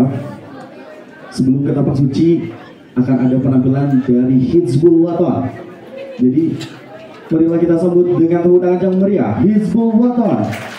maaf. Sebelum ke tapak suci akan ada penampilan dari Hizbul Waton. Jadi marilah kita sambut dengan tepuk tangan yang meriah Hizbul Waton.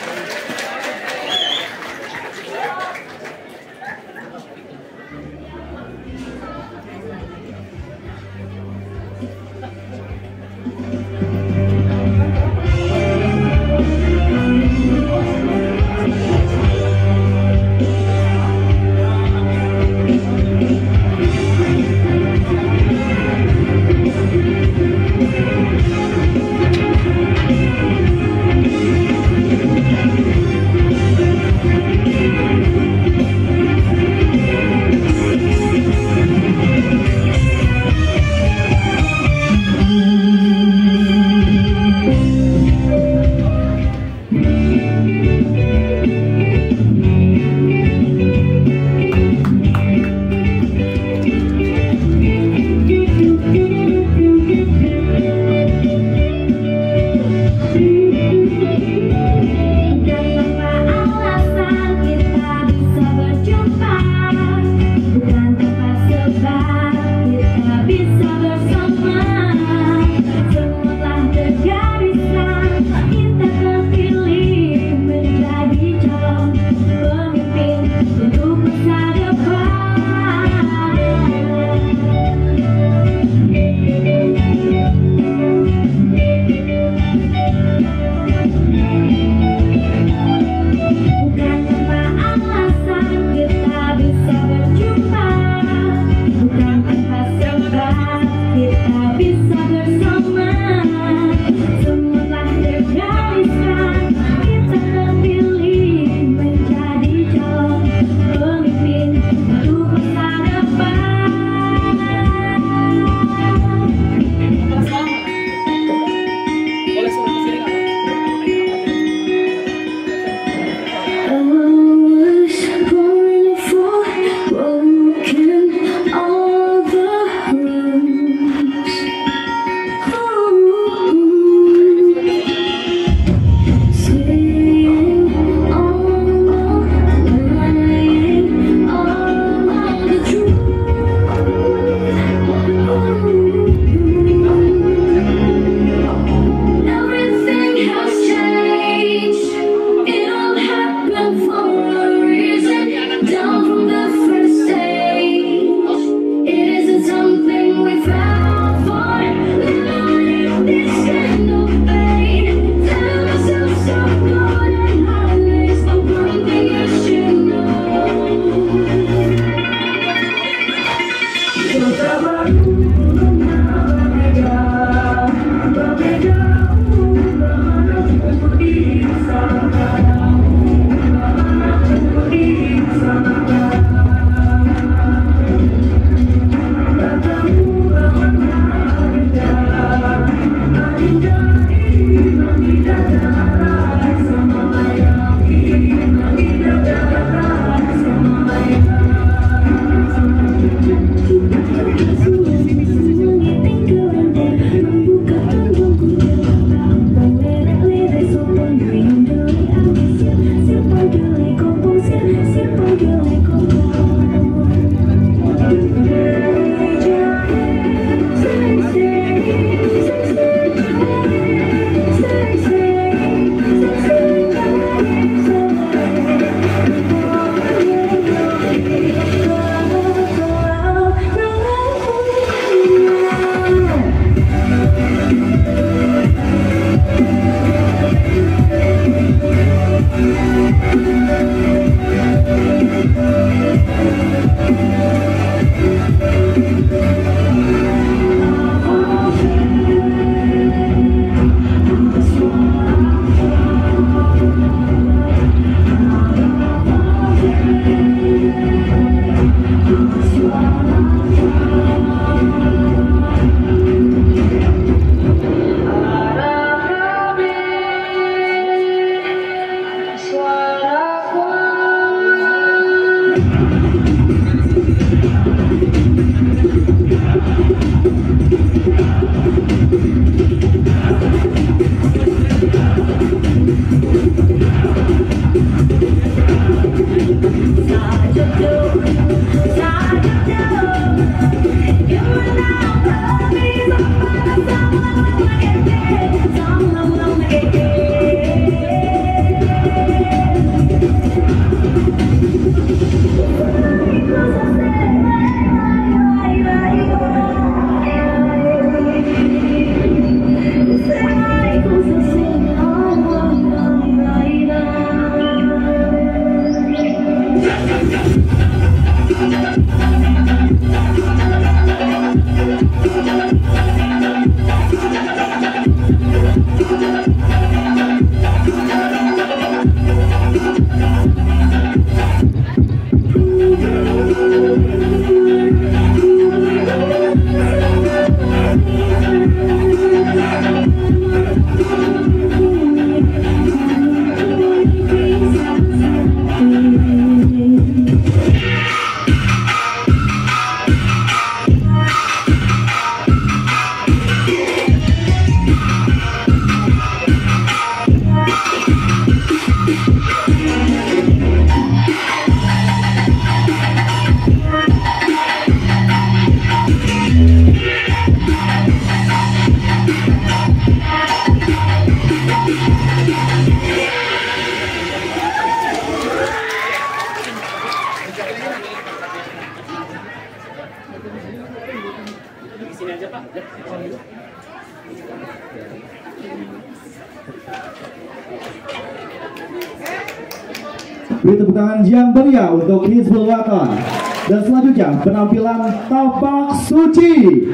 Beri tepuk tangan yang meriah untuk Hizbul Waton. Dan selanjutnya penampilan Tapak Suci.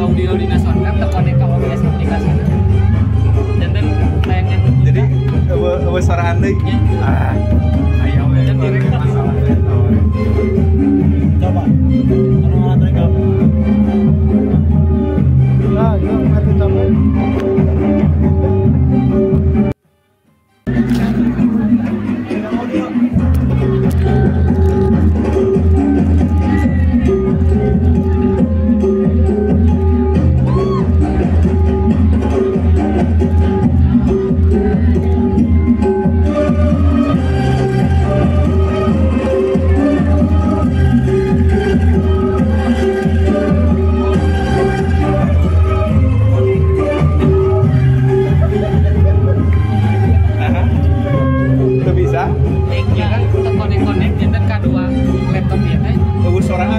Audio di nasional terkonek ke OBS aplikasi. Dan tayangan jadi suara Anda ayo masalah coba malah mereka lah yuk mati coba.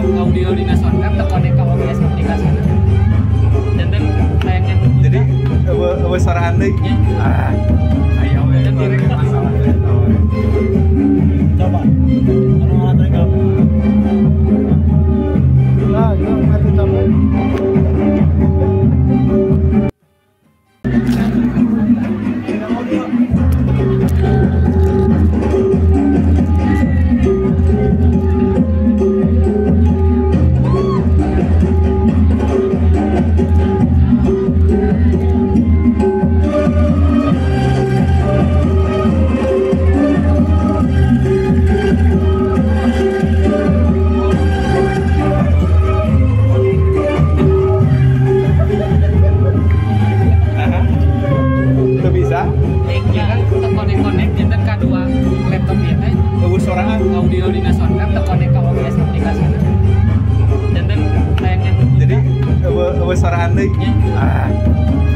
Audio di nasional terkonek ke OBS aplikasi. Dan tayangan jadi suara Anda ayo masalah coba malah mereka lah yuk mati coba. Audio di nasional terkonek ke OBS aplikasi. Dan tayangan jadi suara Anda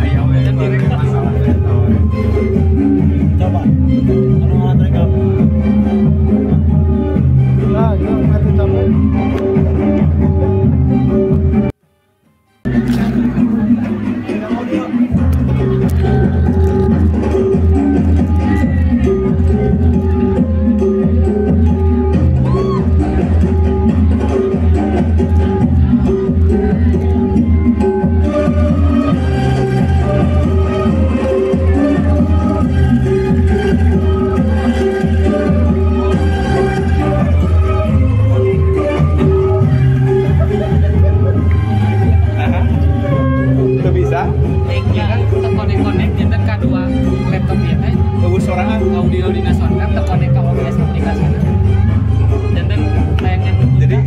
ayo masalah coba malah mereka lah yuk mati coba. Audio di nasional terkonek ke OBS aplikasi. Dan tayangan jadi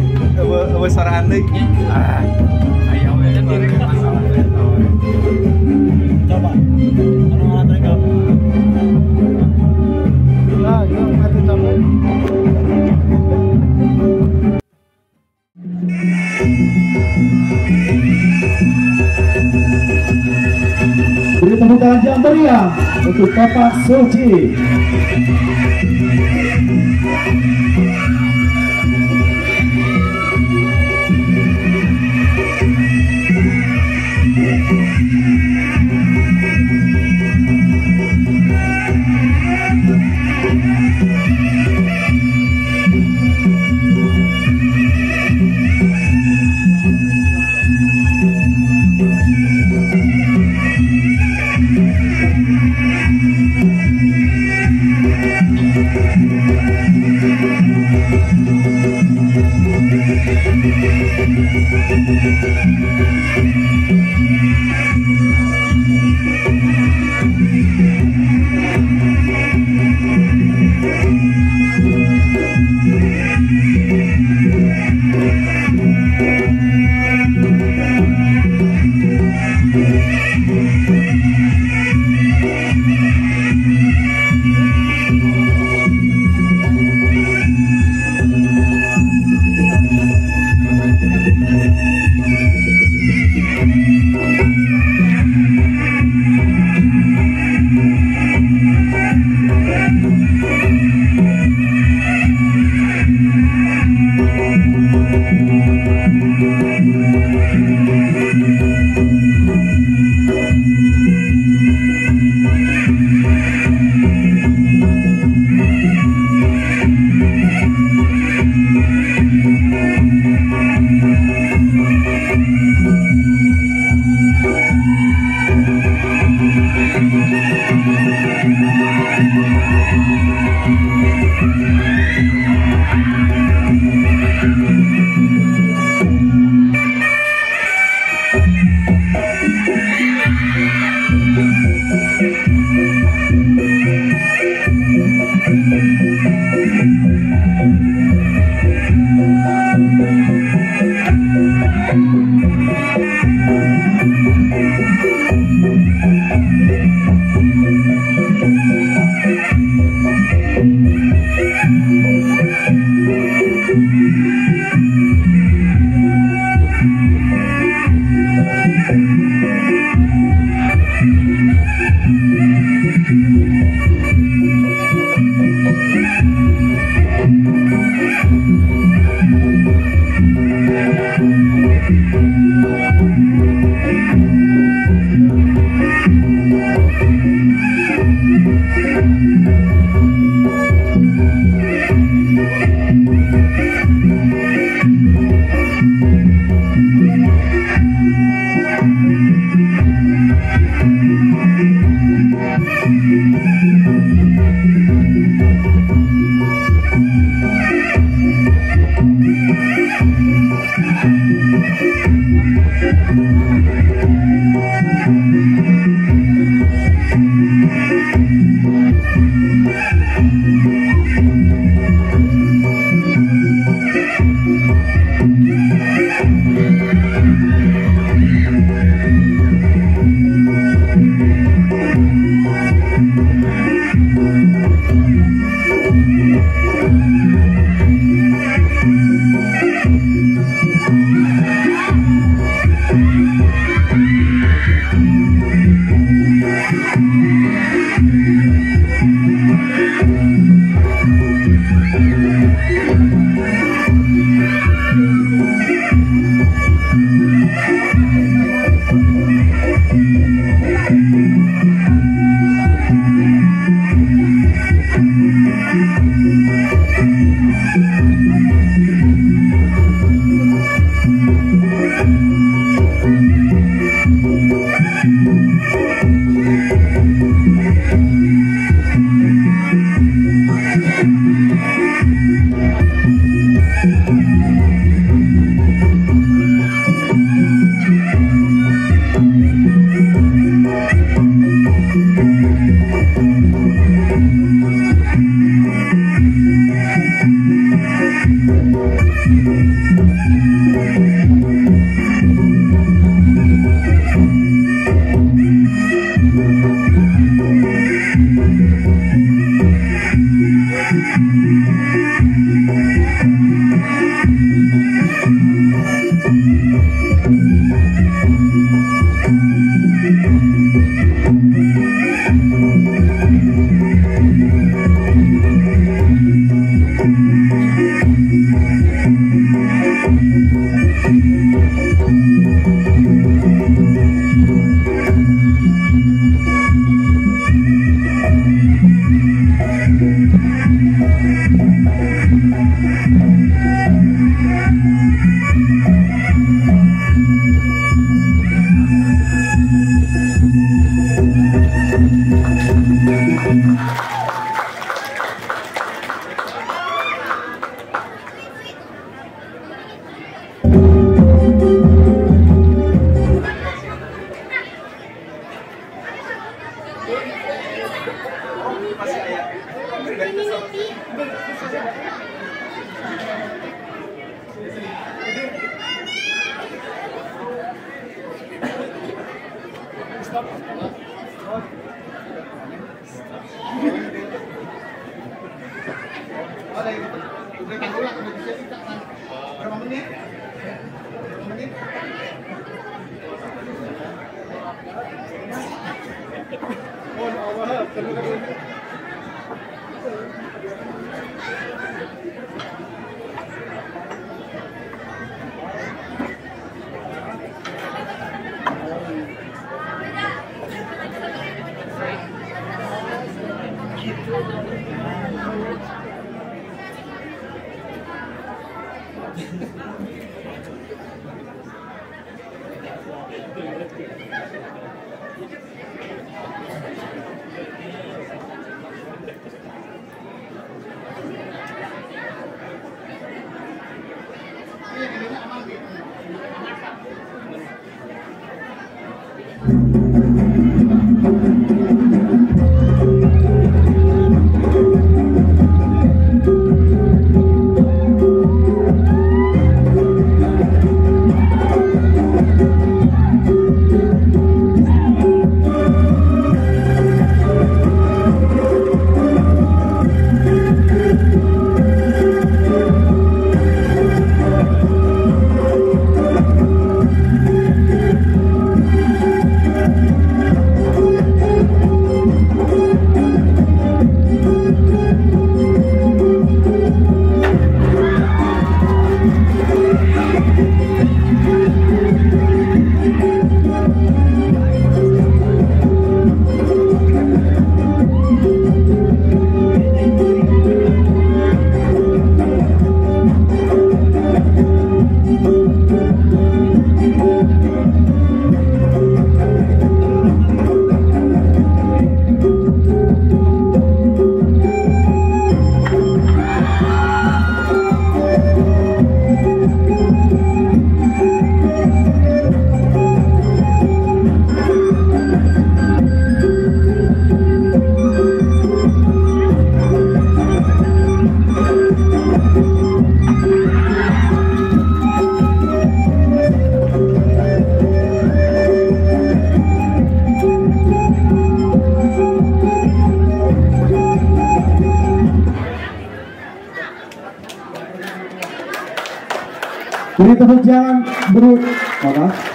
suara Anda ayo masalah coba malah mereka lah yuk mati coba. Beri tepuk tangan yang meriah untuk Tapak Suci.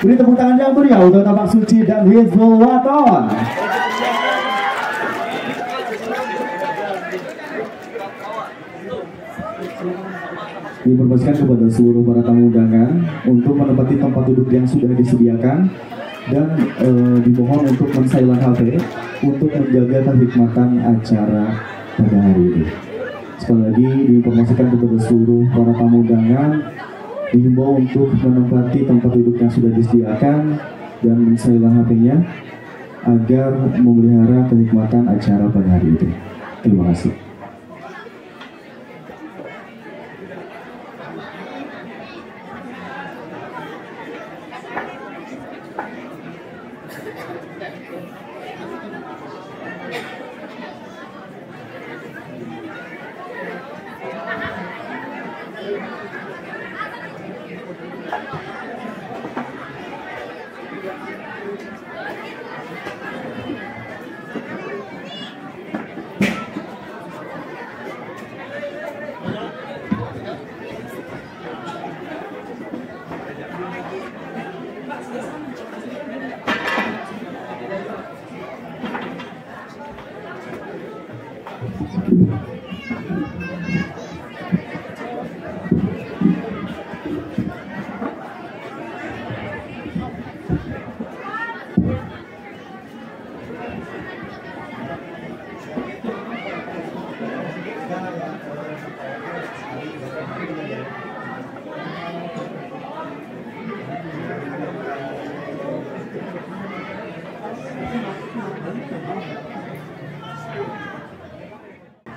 Beri tepuk tangan yang meriah untuk Tapak Suci dan Hizbul Waton. Diinformasikan kepada seluruh para tamu undangan untuk menempati tempat duduk yang sudah disediakan dan dimohon untuk men-silent HP untuk menjaga kenikmatan acara pada hari ini. Sekali lagi diinformasikan kepada seluruh para tamu undangan dihimbau untuk menempati tempat duduk yang sudah disediakan dan men-silent HP-nya agar memelihara kenikmatan acara pada hari ini. Terima kasih.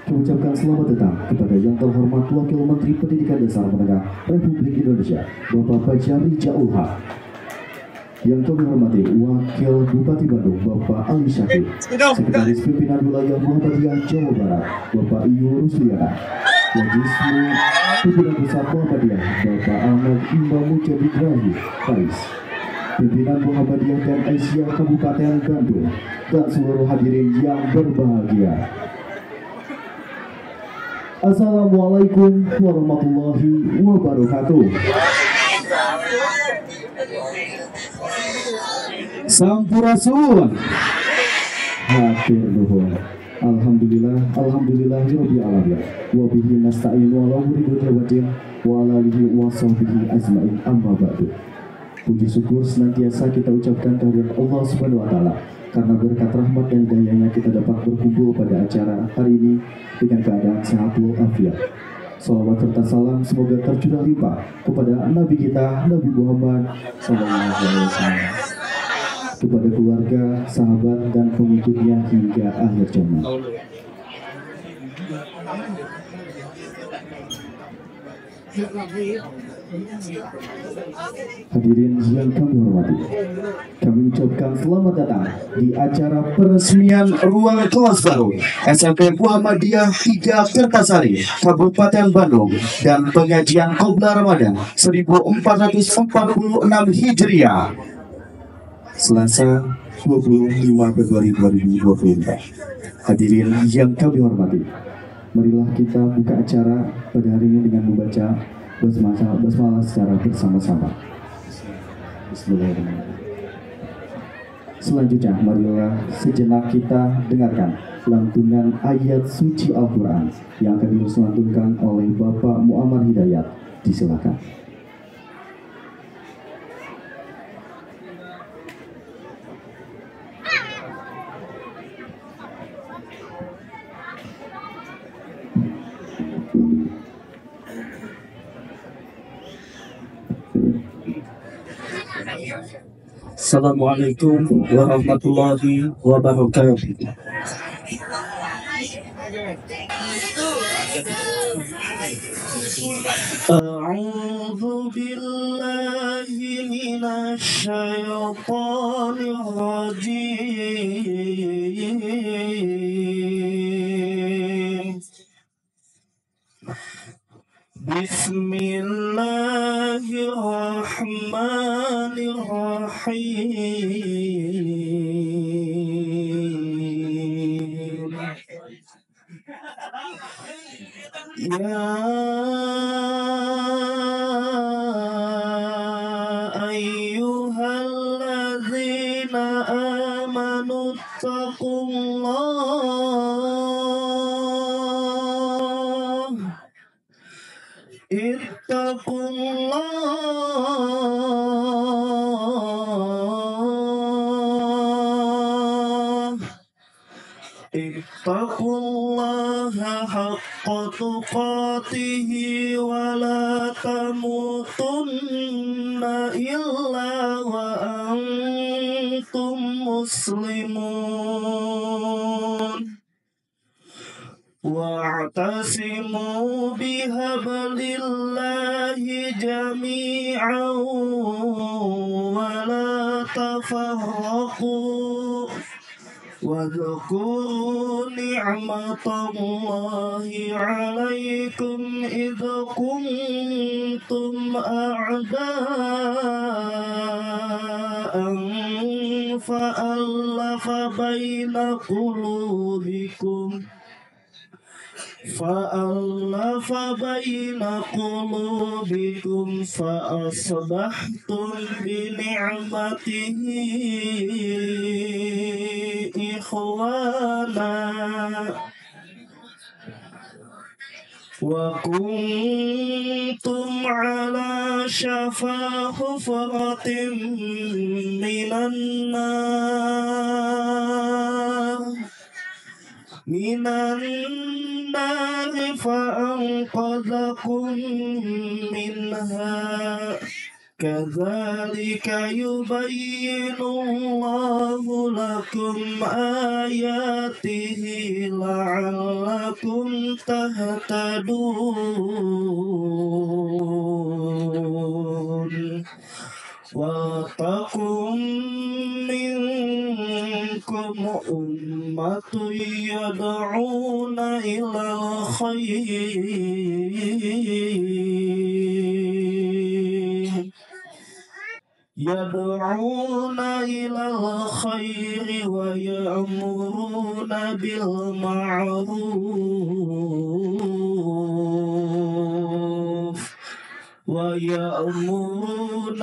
Mengucapkan selamat datang kepada yang terhormat Wakil Menteri Pendidikan Dasar Menengah Republik Indonesia, Bapak Fajar Rijaul Haq. Yang kami hormati Wakil Bupati Bandung, Bapak Ali Syakir, Sekretaris Pimpinan Wilayah Muhammadiyah Jawa Barat, Bapak Iyo Rusliana, Wajismu Pimpinan Besar Muhammadiyah, Bapak Ahmad Imam Mujahid Rahim Faris, pimpinan Muhammadiyah dan Aisyah Kabupaten Bandung, dan seluruh hadirin yang berbahagia. Assalamualaikum warahmatullahi wabarakatuh. Sampurasun. Hatur nuhun. Alhamdulillahirabbil alamin. Wa bihi nasta'in wa la uridu wadin wa ala alihi wa sahbihi ajmain, amma ba'du. Puji syukur senantiasa kita ucapkan kehadirat Allah Subhanahu wa taala, karena berkat rahmat dan hidayahnya kita dapat berkumpul pada acara hari ini dengan keadaan sehat walafiat. Salawat serta salam semoga tercurah limpah kepada Nabi kita, Nabi Muhammad SAW, kepada keluarga, sahabat, dan pengikutnya hingga akhir zaman. Hadirin yang kami hormati, kami ucapkan selamat datang di acara peresmian ruang kelas baru SMP Muhammadiyah 3 Kertasari, Kabupaten Bandung, dan pengajian Qobla Ramadan 1446 Hijriah, Selasa 25 Februari 2024. Hadirin yang kami hormati, marilah kita buka acara pada hari ini dengan membaca basmalah secara bersama-sama. Bismillahirrahmanirrahim. Selanjutnya, marilah sejenak kita dengarkan lantunan ayat suci Al-Quran yang akan dilantunkan oleh Bapak Muammar Hidayat. Disilakan. Assalamualaikum warahmatullahi wabarakatuh. A'udzu billahi minasy syaithanir rajim. Bismillahirrahmanirrahim. Ya ayyuhalladzina amanu ittaqullaha haqqa tuqatihi wa la tamutunna illa wa antum muslimun. Wa'tasimu bihablillahi jami'an wa la tafarraqu wadhkuru ni'matallahi 'alaikum idh kuntum a'da'an fa'alafa baina qulubikum fa'asbahtum bini'matihi ikhwana wa kuntum ala shafa hufratin minan nari fa'anqadhakum minha kadzalika yubayyinullahu lakum ayatihi la'allakum tahtadun. Wattaqum minkum ummatun yad'una ilal khair يدعون إلى الخير ويأمرون بالمعروف وينهون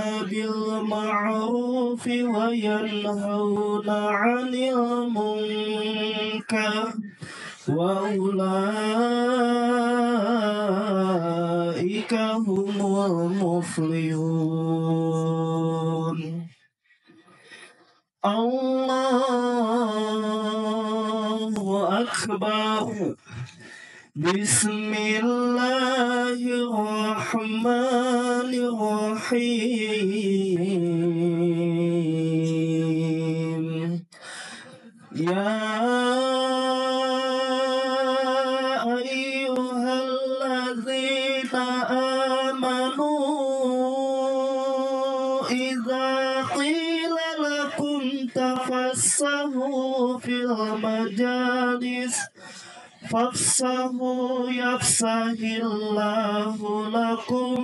عن المنكر وأولئك هم المفلحون. الله أكبر. بسم الله الرحمن الرحيم. يا أيها الذين آمنوا إذا قيل لكم تفسحوا في المجالس فافسحوا يفسح الله لكم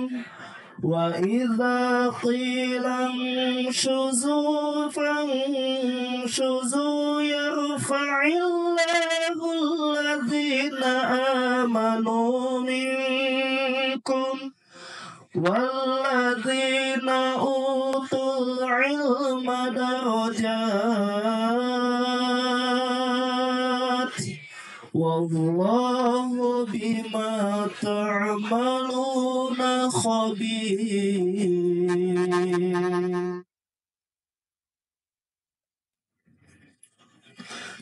وإذا قيل انشزوا فانشزوا يرفع الله الذين آمنوا منكم والذين أوتوا العلم درجات والله بما تعملون خبير.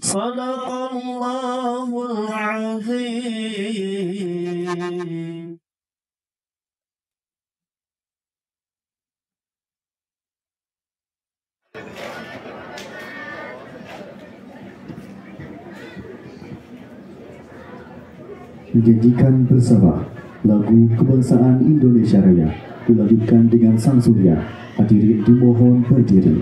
صدق الله العظيم. Menyanyikan bersama lagu kebangsaan Indonesia Raya dilanjutkan dengan Sang Surya. Hadirin dimohon berdiri.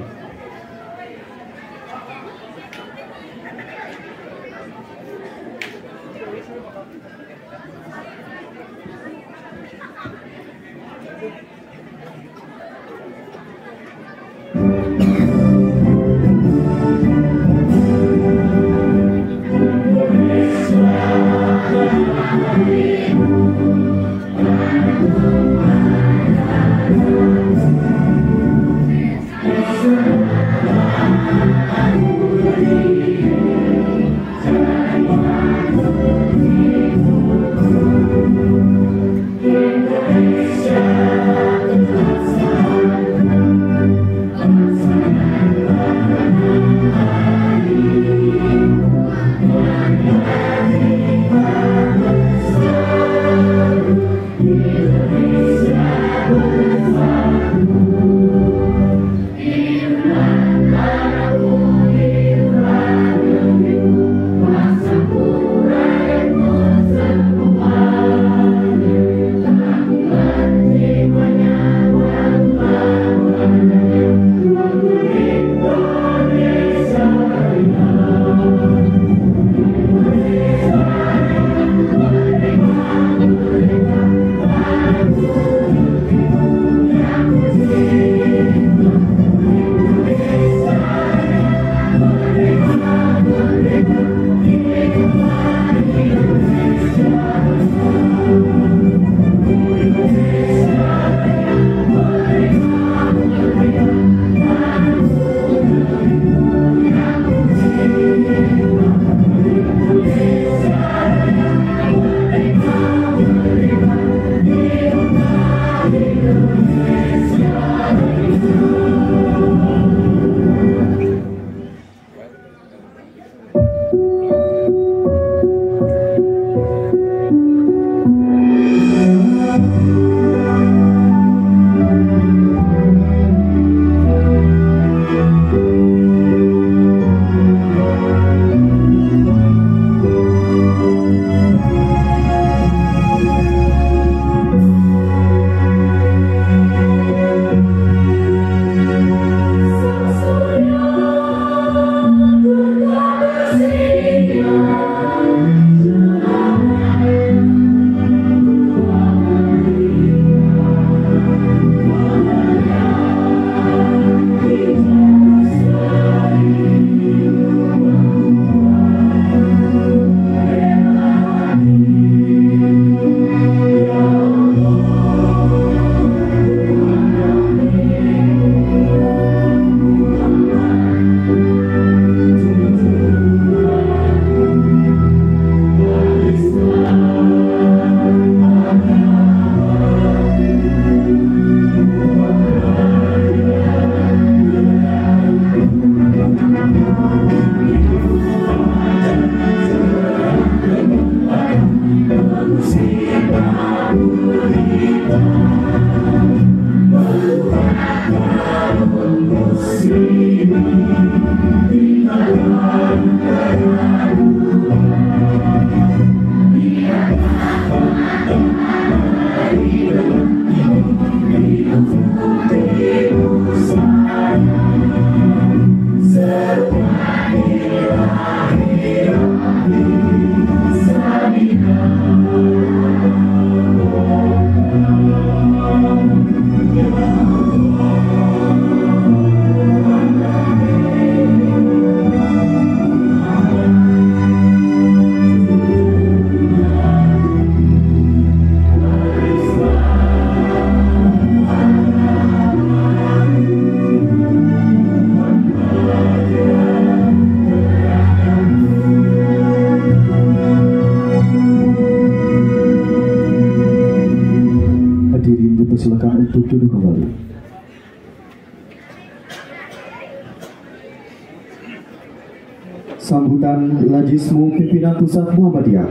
sambutan Lajismu Pimpinan Pusat Muhammadiyah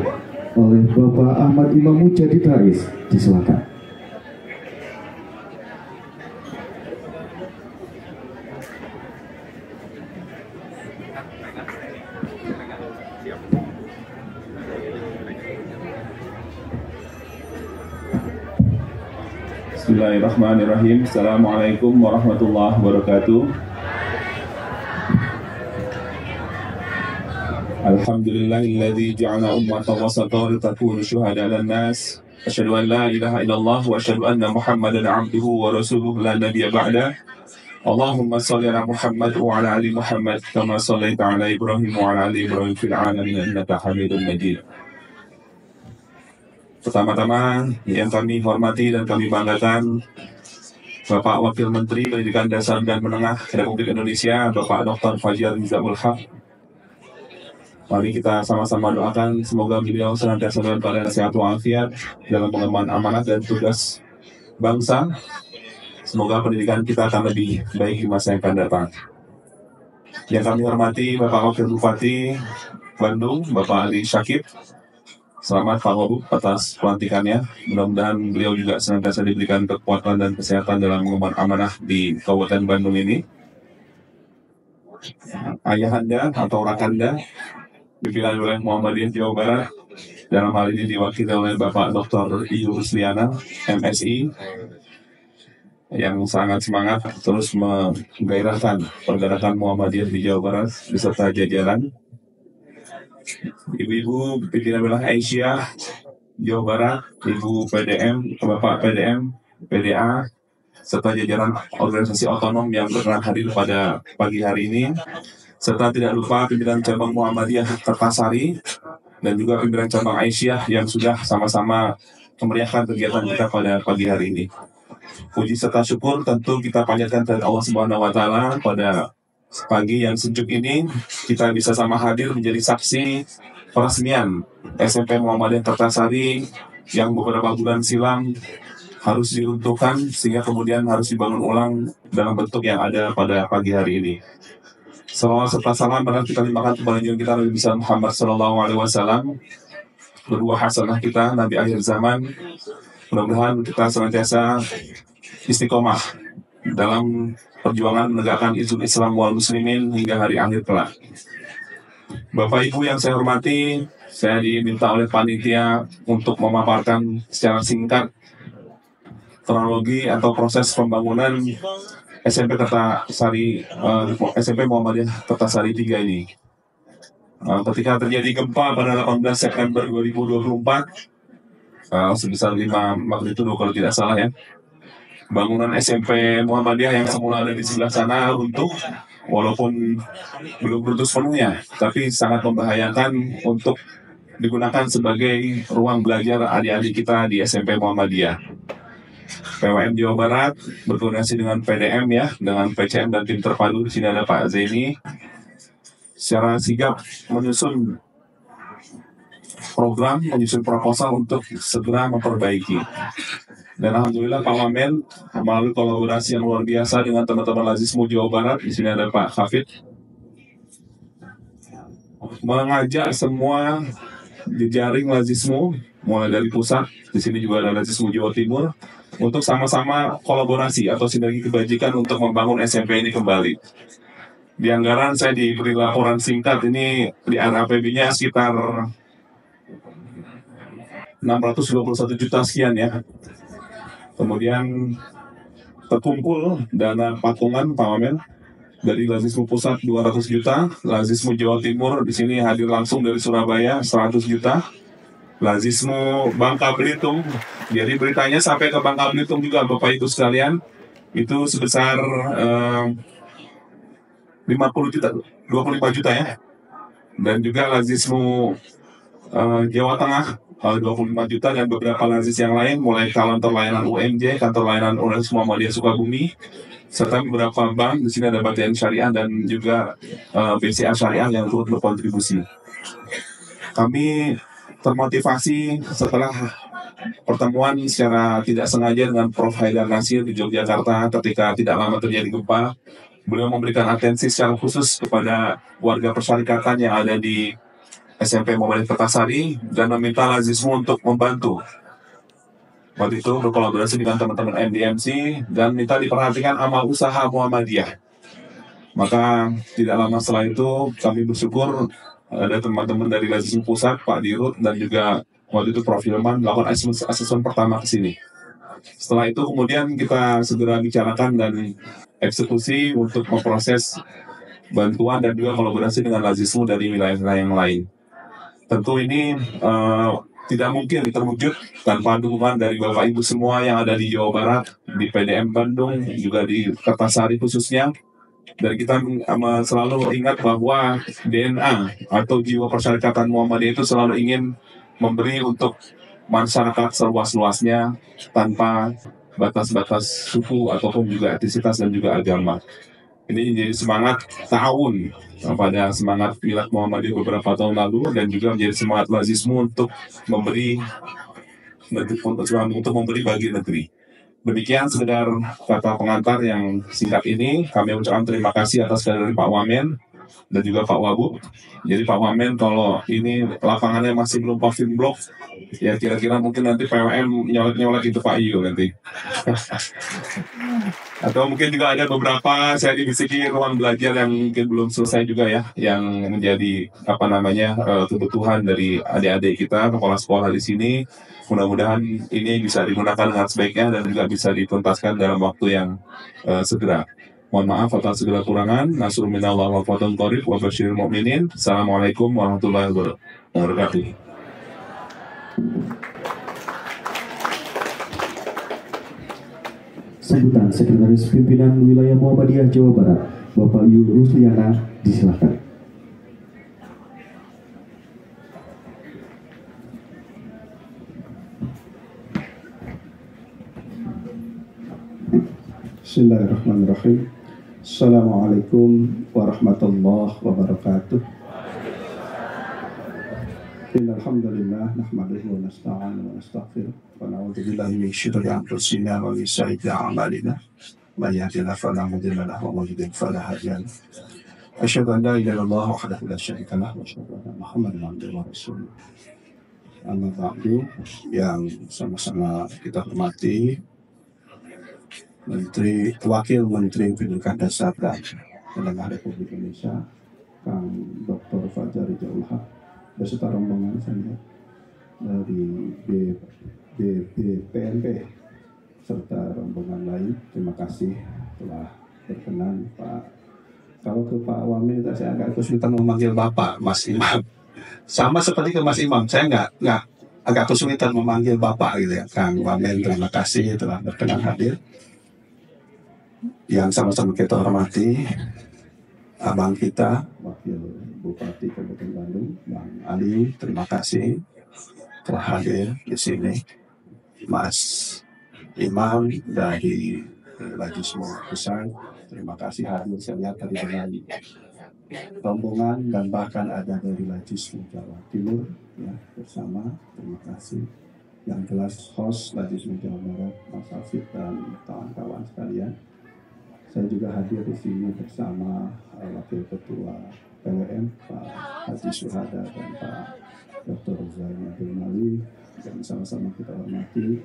oleh Bapak Ahmad Imam Mujadid Rais. Disilakan. Bismillahirrahmanirrahim. Assalamualaikum warahmatullahi wabarakatuh. Alhamdulillahilladzi ja'ala ummatan wasatan litakunu syuhada 'alan nas. Asyhadu an la ilaha illallah wa asyhadu anna Muhammadan 'abduhu wa rasuluhu la nabiyya ba'da. Allahumma shalli ala Muhammad wa ala ali Muhammad kama shallaita ala Ibrahim wa ala ali Ibrahim fil 'alamin innaka Hamidum Majid. Pertama-tama yang kami hormati dan kami banggakan Bapak Wakil Menteri Pendidikan Dasar dan Menengah Republik Indonesia, Bapak Dr. Fajar Mizamul Haq. Mari kita sama-sama doakan semoga beliau senantiasa dalam keadaan sehat walafiat dalam pengemban amanat dan tugas bangsa. Semoga pendidikan kita akan lebih baik di masa yang akan datang. Yang kami hormati Bapak Wakil Bupati Bandung, Bapak Ali Syakib. Selamat Pak Wabub atas pelantikannya. Mudah-mudahan beliau juga senantiasa diberikan kekuatan dan kesehatan dalam mengemban amanah di Kabupaten Bandung ini. Ayahanda atau rakanda pimpinan wilayah Muhammadiyah Jawa Barat, dalam hal ini diwakili oleh Bapak Dr. Iyu Rusliana, MSI, yang sangat semangat terus menggairahkan pergerakan Muhammadiyah di Jawa Barat beserta jajaran. Ibu-ibu pimpinan wilayah Aisyah Jawa Barat, Ibu PDM, Bapak PDM, PDA, serta jajaran organisasi otonom yang berkenan hadir pada pagi hari ini, serta tidak lupa pimpinan cabang Muhammadiyah Kertasari dan juga pimpinan cabang Aisyah yang sudah sama-sama memeriahkan kegiatan kita pada pagi hari ini. Puji serta syukur tentu kita panjatkan kepada Allah Subhanahu wa Ta'ala pada pagi yang sejuk ini kita bisa sama hadir menjadi saksi peresmian SMP Muhammadiyah Kertasari yang beberapa bulan silam harus diruntuhkan sehingga kemudian harus dibangun ulang dalam bentuk yang ada pada pagi hari ini. Salawat serta salam kita limpahkan kepada junjungan kita Nabi besar Muhammad Sallallahu Alaihi Wasallam, berbuah hasanah kita Nabi akhir zaman. Mudah-mudahan kita senantiasa istiqomah dalam perjuangan menegakkan izul Islam wal Muslimin hingga hari akhir kelak. Bapak Ibu yang saya hormati, saya diminta oleh panitia untuk memaparkan secara singkat kronologi atau proses pembangunan SMP Kertasari, SMP Muhammadiyah Kertasari 3 ini. Ketika terjadi gempa pada 18 September 2024, sebesar 5 magnitudo kalau tidak salah ya, bangunan SMP Muhammadiyah yang semula ada di sebelah sana runtuh, walaupun belum runtuh sepenuhnya, tapi sangat membahayakan untuk digunakan sebagai ruang belajar adik-adik kita di SMP Muhammadiyah. PWM Jawa Barat berkoordinasi dengan PDM ya, dengan PCM dan tim terpadu. Di sini ada Pak Zaini, secara sigap menyusun program, menyusun proposal untuk segera memperbaiki. Dan alhamdulillah Pak Wamen melalui kolaborasi yang luar biasa dengan teman-teman Lazismu Jawa Barat, di sini ada Pak Hafid, mengajak semua jejaring Lazismu mulai dari pusat, di sini juga ada Lazismu Jawa Timur, untuk sama-sama kolaborasi atau sinergi kebajikan untuk membangun SMP ini kembali. Di anggaran saya diberi laporan singkat ini di RAPB-nya sekitar 621 juta sekian ya. Kemudian terkumpul dana patungan Pak Wamen dari Lazismu Pusat 200 juta, Lazismu Jawa Timur di sini hadir langsung dari Surabaya 100 juta, Lazismu Bangka Belitung, jadi beritanya sampai ke Bangka Belitung juga Bapak Ibu sekalian, itu sebesar 50 juta, 25 juta ya. Dan juga Lazismu Jawa Tengah 25 juta dan beberapa lazis yang lain, mulai kantor layanan UMJ, kantor layanan Universitas Muhammadiyah Sukabumi, serta beberapa bank. Di sini ada BTN Syariah dan juga BCA Syariah yang turut berkontribusi. Kami termotivasi setelah pertemuan secara tidak sengaja dengan Prof. Haidar Nasir di Yogyakarta ketika tidak lama terjadi gempa. Beliau memberikan atensi secara khusus kepada warga persyarikatan yang ada di SMP Muhammadiyah Kertasari dan meminta Lazismu untuk membantu. Waktu itu berkolaborasi dengan teman-teman MDMC dan minta diperhatikan amal usaha Muhammadiyah. Maka tidak lama setelah itu kami bersyukur ada teman-teman dari Lazismu Pusat, Pak Dirut, dan juga waktu itu Prof. Hilman melakukan asesmen pertama ke sini. Setelah itu kemudian kita segera bicarakan dan eksekusi untuk memproses bantuan dan juga kolaborasi dengan Lazismu dari wilayah-wilayah yang lain. Tentu ini tidak mungkin terwujud tanpa dukungan dari Bapak Ibu semua yang ada di Jawa Barat, di PDM Bandung, juga di Kertasari khususnya. Dan kita selalu ingat bahwa DNA atau jiwa persyarikatan Muhammadiyah itu selalu ingin memberi untuk masyarakat seluas-luasnya tanpa batas-batas suku ataupun juga etnisitas dan juga agama. Ini menjadi semangat tahun pada semangat Milad Muhammadiyah beberapa tahun lalu dan juga menjadi semangat Lazismu untuk memberi bagi negeri. Demikian sekedar kata pengantar yang singkat ini. Kami ucapkan terima kasih atas dari Pak Wamen dan juga Pak Wabub. Jadi Pak Wamen, kalau ini lapangannya masih belum paving block, ya kira-kira mungkin nanti PWM nyolek-nyolek itu Pak Iyo nanti. Atau mungkin juga ada beberapa saya dibisiki ruang belajar yang mungkin belum selesai juga ya, yang menjadi kebutuhan dari adik-adik kita, kepala sekolah di sini. Mudah-mudahan ini bisa digunakan dengan sebaiknya dan juga bisa dituntaskan dalam waktu yang segera. Mohon maaf atas segala kurangan. Nasrul minallah wa fathun qarib wa basyiril mu'minin. Assalamualaikum warahmatullahi wabarakatuh. Sambutan Sekretaris Pimpinan Wilayah Muhammadiyah Jawa Barat, Bapak Yu Rusliana, disilakan. Bismillahirrahmanirrahim. Assalamualaikum warahmatullahi wabarakatuh. Innalhamdulillah nahmaduhu wa nasta'inu wa nastaghfiruh wa na'udzu billahi min syururi anfusina wa min sayyiati a'malina. May yahdihillahu fala mudilla lahu wa may yudlil fala hadiya lahu. Asyhadu an la ilaha illallah wahdahu la syarika lahu wa asyhadu anna Muhammadan abduhu wa rasuluh. Amma ba'du, yang sama-sama kita hormati Wakil Menteri Pendidikan Dasar dan Menengah Republik Indonesia, Kang Dr. Fajar Rijal-Haq, beserta rombongan saya dari BPNP serta rombongan lain. Terima kasih telah berkenan, Pak. Kalau ke Pak Wamen, saya agak kesulitan memanggil Bapak, Mas Imam. Sama seperti ke Mas Imam, saya nggak agak kesulitan memanggil Bapak gitu ya. Kang Wamen, terima kasih telah berkenan hadir. Yang sama-sama kita hormati abang kita, Wakil Bupati Kabupaten Bandung, Bang Ali, terima kasih telah hadir di sini. Mas Imam dari Lazismu Pusat, terima kasih hadir. Saya lihat tadi dengan rombongan dan bahkan ada dari Lazismu Jawa Timur ya, bersama, terima kasih. Yang jelas host Lazismu Jawa Barat, Mas Afif dan kawan-kawan sekalian. Saya juga hadir di sini bersama Wakil Ketua PWM Pak Haji Suhada dan Pak Dr. Zainal Mali, dan sama-sama kita hormati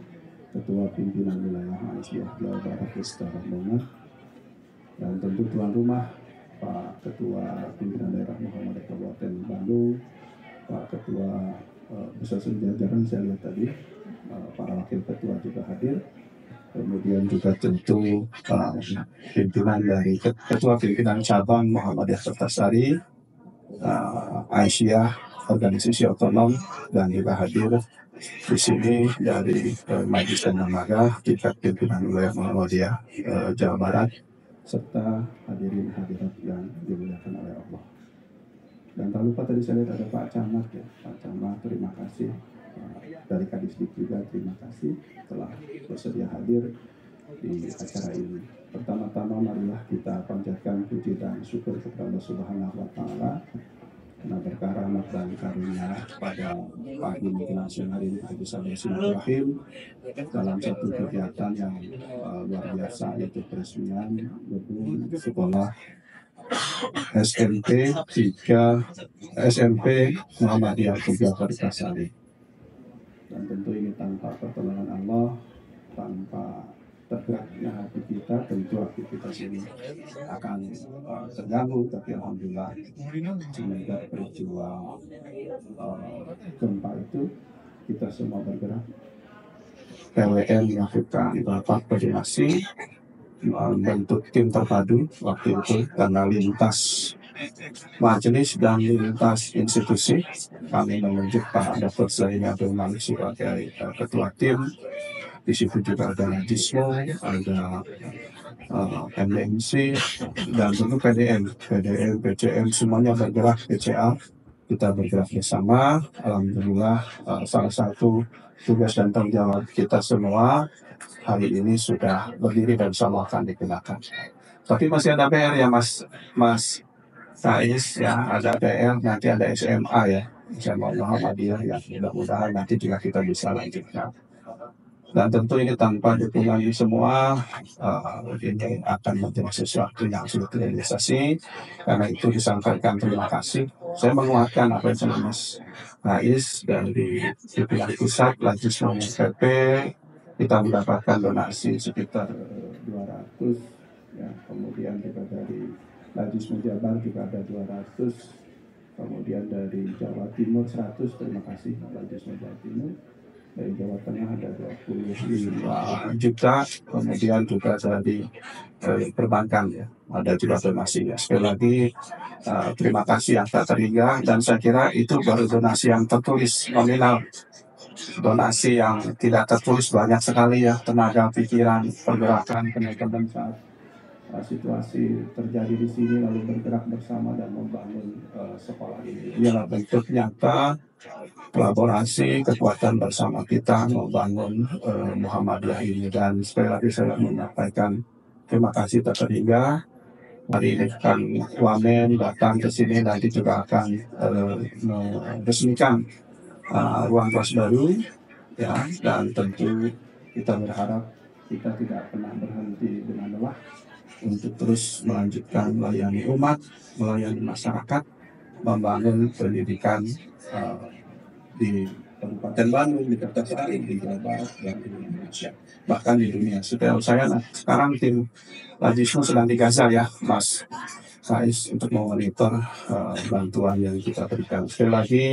Ketua Pimpinan Wilayah Aisyah Jawa Barat beserta rombongan, dan tentu tuan rumah Pak Ketua Pimpinan Daerah Muhammadiyah Kabupaten Bandung, Pak Ketua beserta jajaran saya lihat tadi, para Wakil Ketua juga hadir. Kemudian juga tentu pimpinan dari Ketua Pimpinan Cabang Muhammadiyah Kertasari, Aisyah, organisasi otonom, dan juga hadir di sini dari Majelis dan Lembaga tingkat pimpinan wilayah Muhammadiyah Jawa Barat, serta hadirin hadirat yang dimuliakan oleh Allah. Dan tak lupa tadi saya lihat ada Pak Camat ya, Pak Camat, terima kasih. Dari Kadisdik juga terima kasih telah bersedia hadir di acara ini. Pertama-tama marilah kita panjatkan puji dan syukur kepada Allah Subhanahu wa Ta'ala Nah, berkah rahmat dan karunia pada pagi multinasional ini kita bisa bersilaturahim dalam satu kegiatan yang luar biasa, yaitu peresmian gedung sekolah SMP Muhammadiyah 3 Perkasari. Dan tentu ini tanpa pertolongan Allah, tanpa tergeraknya hati kita, tentu aktivitas ini akan terganggu. Tapi alhamdulillah, semenjak peristiwa gempa itu kita semua bergerak. PWN melakukan rapat koordinasi, membentuk tim terpadu waktu itu karena lintas majelis dan lintas institusi. Kami menunjuk Pak Dr. Zaini Abdul Malik sebagai ketua tim. Di situ juga ada Najismo, ada MDMC, dan tentu PDM, PCM, semuanya bergerak, PCA. Kita bergerak bersama. Alhamdulillah, salah satu tugas dan tanggung jawab kita semua hari ini sudah berdiri dan semua akan digunakan. Tapi masih ada PR ya Mas Sais ya, ada PR, nanti ada SMA ya, SMA Muhammadiyah ya, mudah-mudahan nanti juga kita bisa lanjutkan. Dan tentu ini tanpa dukungan ini semua, ini akan menjadi sesuatu yang sulit realisasi. Karena itu disampaikan terima kasih. Saya menguatkan apa yang saya Mas Rais dari pimpinan pusat, Lajismo PP, kita mendapatkan donasi sekitar 200, ya. Kemudian juga dari Lajismo Jabar juga ada 200, kemudian dari Jawa Timur 100, terima kasih Lajismo Jawa Timur. Dari Jawa Tengah ada 25 juta, kemudian juga dari perbankan ya, ada juga donasi ya. Sekali lagi terima kasih yang tak terhingga, dan saya kira itu baru donasi yang tertulis nominal. Donasi yang tidak tertulis banyak sekali ya, tenaga, pikiran, pergerakan teman-teman saat situasi terjadi di sini, lalu bergerak bersama dan membangun sekolah ini. Inilah bentuk nyata kolaborasi, kekuatan bersama kita membangun Muhammadiyah ini. Dan sekali lagi saya menyampaikan terima kasih tak terhingga. Hari ini kan Wamen datang ke sini, nanti juga akan meresmikan ruang kelas baru ya, dan tentu kita berharap kita tidak pernah berhenti dengan lelah untuk terus melanjutkan melayani umat, melayani masyarakat, membangun pendidikan di Kabupaten Bandung, di Kertasari, di Jawa Barat, dan di Indonesia, bahkan di dunia. Sekarang sekarang tim Lajismo sedang di Gaza ya, Mas Sais, untuk memonitor bantuan yang kita berikan. Sekali lagi,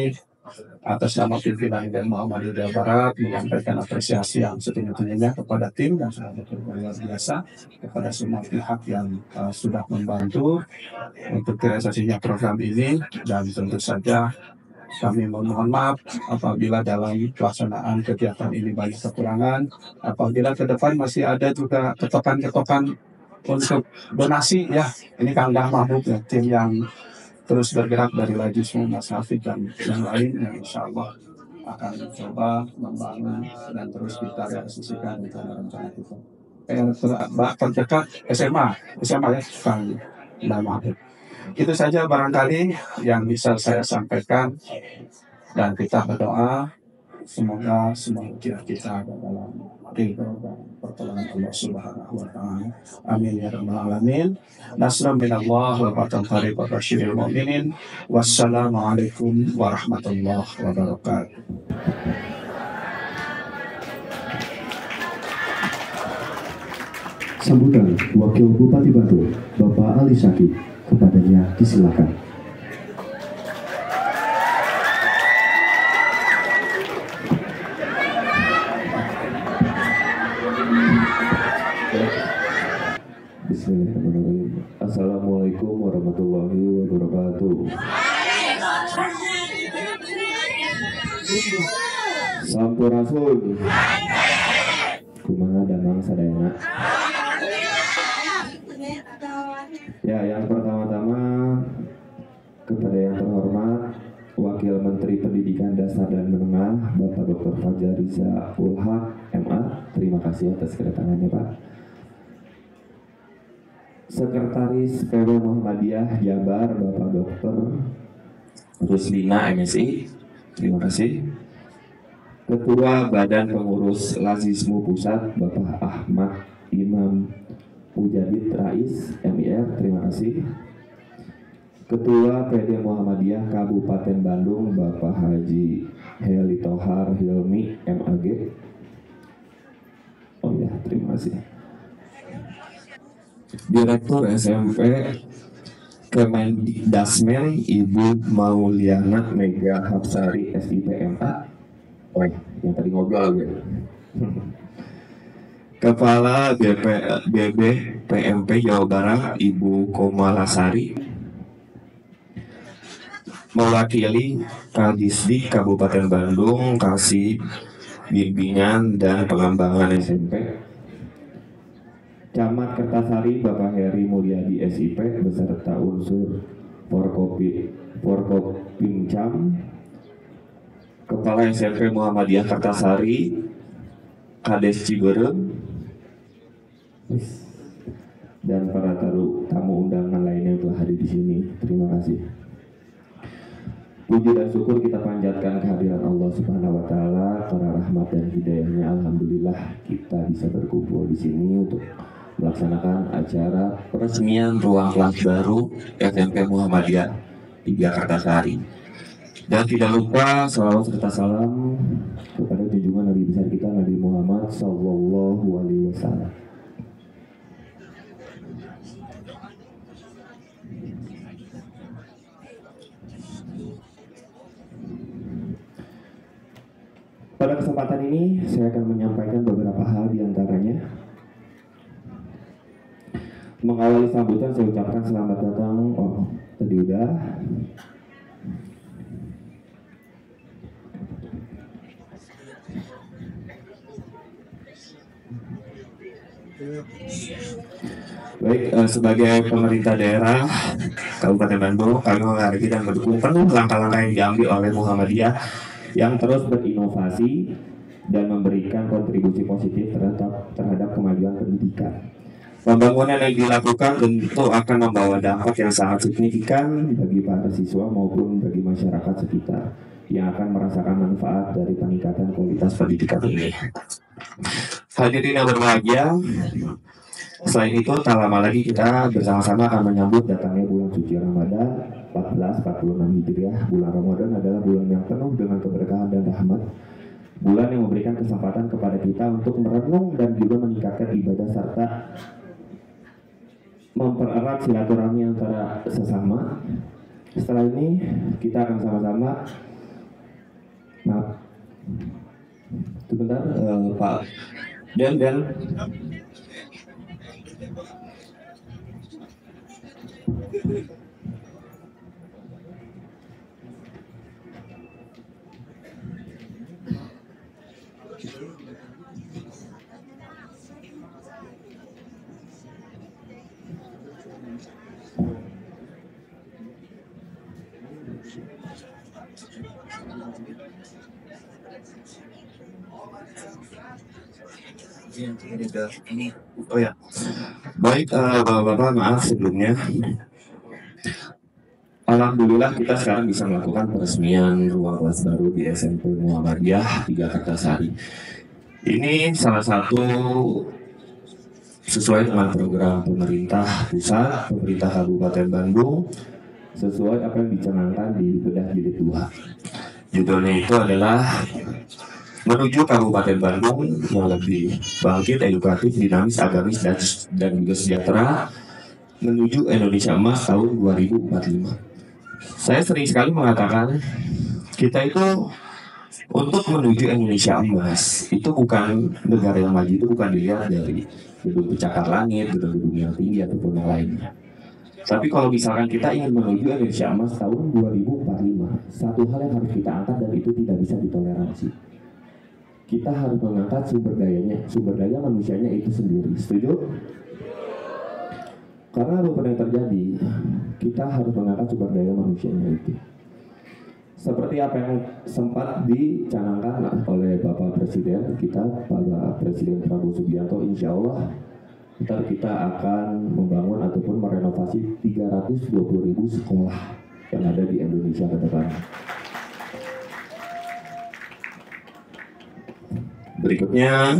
atas nama pimpinan dan Muhammadiyah Jawa Barat menyampaikan apresiasi yang setinggi-tingginya kepada tim dan sahabat luar biasa, kepada semua pihak yang sudah membantu untuk realisasinya program ini. Dan tentu saja kami mohon maaf apabila dalam pelaksanaan kegiatan ini banyak kekurangan, apabila ke depan masih ada juga ketokan-ketokan untuk donasi ya. Ini Kang Dah Mahmud ya, tim yang terus bergerak dari Lajismo, Mas Hafid dan yang lain yang insya Allah akan mencoba membangun dan terus kita realisasikan rencana kita. Terdekat SMA ya, Kang Dah Mahmud. Itu saja barangkali yang bisa saya sampaikan, dan kita berdoa semoga semua ujian kita dalam ridho dan pertolongan Allah Subhanahu wa Ta'ala. Amin ya rabbal alamin. Nasrun minallah wa fathan qarib wa basyiril mu'minin. Wassalamualaikum warahmatullahi wabarakatuh. Sambutan Wakil Bupati Batu, Bapak Ali Syakib, kepadanya disilakan. Bismillahirrahmanirrahim. Assalamualaikum warahmatullahi wabarakatuh. Sampurasun. Kumaha damang sadayana. Ya, yang pertama-tama kepada yang terhormat Wakil Menteri Pendidikan Dasar dan Menengah Bapak Dr. Fajar Riza Ulhaq MA, terima kasih atas kedatangannya Pak. Sekretaris PW Muhammadiyah Jabar Bapak Dr. Rusdina MSI, terima kasih. Ketua Badan Pengurus Lazismu Pusat Bapak Ahmad Imam Mujadid Rais MIR, terima kasih. Ketua PD Muhammadiyah Kabupaten Bandung Bapak Haji Heli Tohar Hilmi MAG. Oh ya, terima kasih. Direktur SMP Kemendasmen Ibu Mauliana Mega Hapsari SIPMA. Oh, yang tadi ngobrol gue. Kepala BB PMP Jawa Barat Ibu Komalasari. Mewakili Kadisdik Kabupaten Bandung kasih bimbingan dan pengembangan SMP. Camat Kertasari Bapak Heri Mulyadi SIP beserta unsur Forkopimcam. Kepala SMP Muhammadiyah Kertasari Kades Ciberem dan para tamu undangan lainnya yang telah hadir di sini. Terima kasih. Puji dan syukur kita panjatkan kehadiran Allah Subhanahu wa taala, karena rahmat dan hidayahnya alhamdulillah kita bisa berkumpul di sini untuk melaksanakan acara peresmian ruang kelas baru SMP Muhammadiyah 3 Kertasari. Dan tidak lupa salawat serta salam kepada junjungan Nabi besar kita Nabi Muhammad sallallahu alaihi wasallam. Pada kesempatan ini saya akan menyampaikan beberapa hal diantaranya. Mengawali sambutan saya ucapkan selamat datang. Oh, tadi udah. Baik, sebagai pemerintah daerah Kabupaten Bandung, kami menghargai dan mendukung penuh langkah-langkah yang diambil oleh Muhammadiyah yang terus berinovasi dan memberikan kontribusi positif terhadap kemajuan pendidikan. Pembangunan yang dilakukan tentu akan membawa dampak yang sangat signifikan bagi para siswa maupun bagi masyarakat sekitar yang akan merasakan manfaat dari peningkatan kualitas pendidikan ini. Hadirin yang berbahagia, selain itu tak lama lagi kita bersama-sama akan menyambut datangnya bulan suci Ramadan 1446 Hijriah. Bulan Ramadan adalah bulan yang penuh dengan keberkahan dan rahmat. Bulan yang memberikan kesempatan kepada kita untuk merenung dan juga meningkatkan ibadah serta mempererat silaturahmi antara sesama. Setelah ini kita akan sama-sama sebentar Pak dan oh ya, baik Bapak-Bapak, maaf sebelumnya. Alhamdulillah kita sekarang bisa melakukan peresmian ruang kelas baru di SMP Muhammadiyah 3 Kertasari. Ini salah satu sesuai dengan program pemerintah pusat, pemerintah Kabupaten Bandung, sesuai apa yang dicanangkan di Bedah Jilid 2. Judulnya itu adalah menuju Kabupaten Bandung yang lebih bangkit, edukatif, dinamis, agamis, dan juga sejahtera, menuju Indonesia Emas tahun 2045. Saya sering sekali mengatakan kita itu untuk menuju Indonesia Emas itu bukan negara yang maju, itu bukan dilihat dari gedung pencakar langit, gedung-gedung yang tinggi ataupun yang lainnya. Tapi kalau misalkan kita ingin menuju Indonesia Emas tahun 2045, satu hal yang harus kita angkat dan itu tidak bisa ditoleransi. Kita harus mengangkat sumber daya manusianya itu sendiri. Setuju? Karena apapun yang terjadi, kita harus mengangkat sumber daya manusianya itu. Seperti apa yang sempat dicanangkan oleh Bapak Presiden kita, Bapak Presiden Prabowo Subianto, insya Allah ntar kita akan membangun ataupun merenovasi 320.000 sekolah yang ada di Indonesia ke depan. Berikutnya,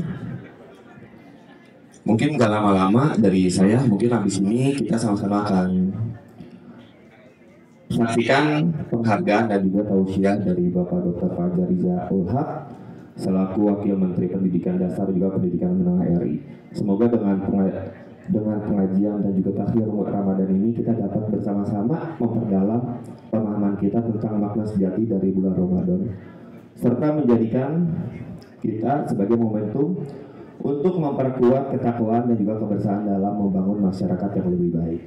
mungkin gak lama-lama dari saya, mungkin habis ini kita sama-sama akan saksikan penghargaan dan juga tausiah dari Bapak Dr. Fajar Riza Ulhaq selaku Wakil Menteri Pendidikan Dasar juga Pendidikan Menengah RI. Semoga dengan pengajian dan juga tahlil Ramadan ini kita dapat bersama-sama memperdalam pemahaman kita tentang makna sejati dari bulan Ramadan, serta menjadikan kita sebagai momentum untuk memperkuat ketakwaan dan juga kebersamaan dalam membangun masyarakat yang lebih baik.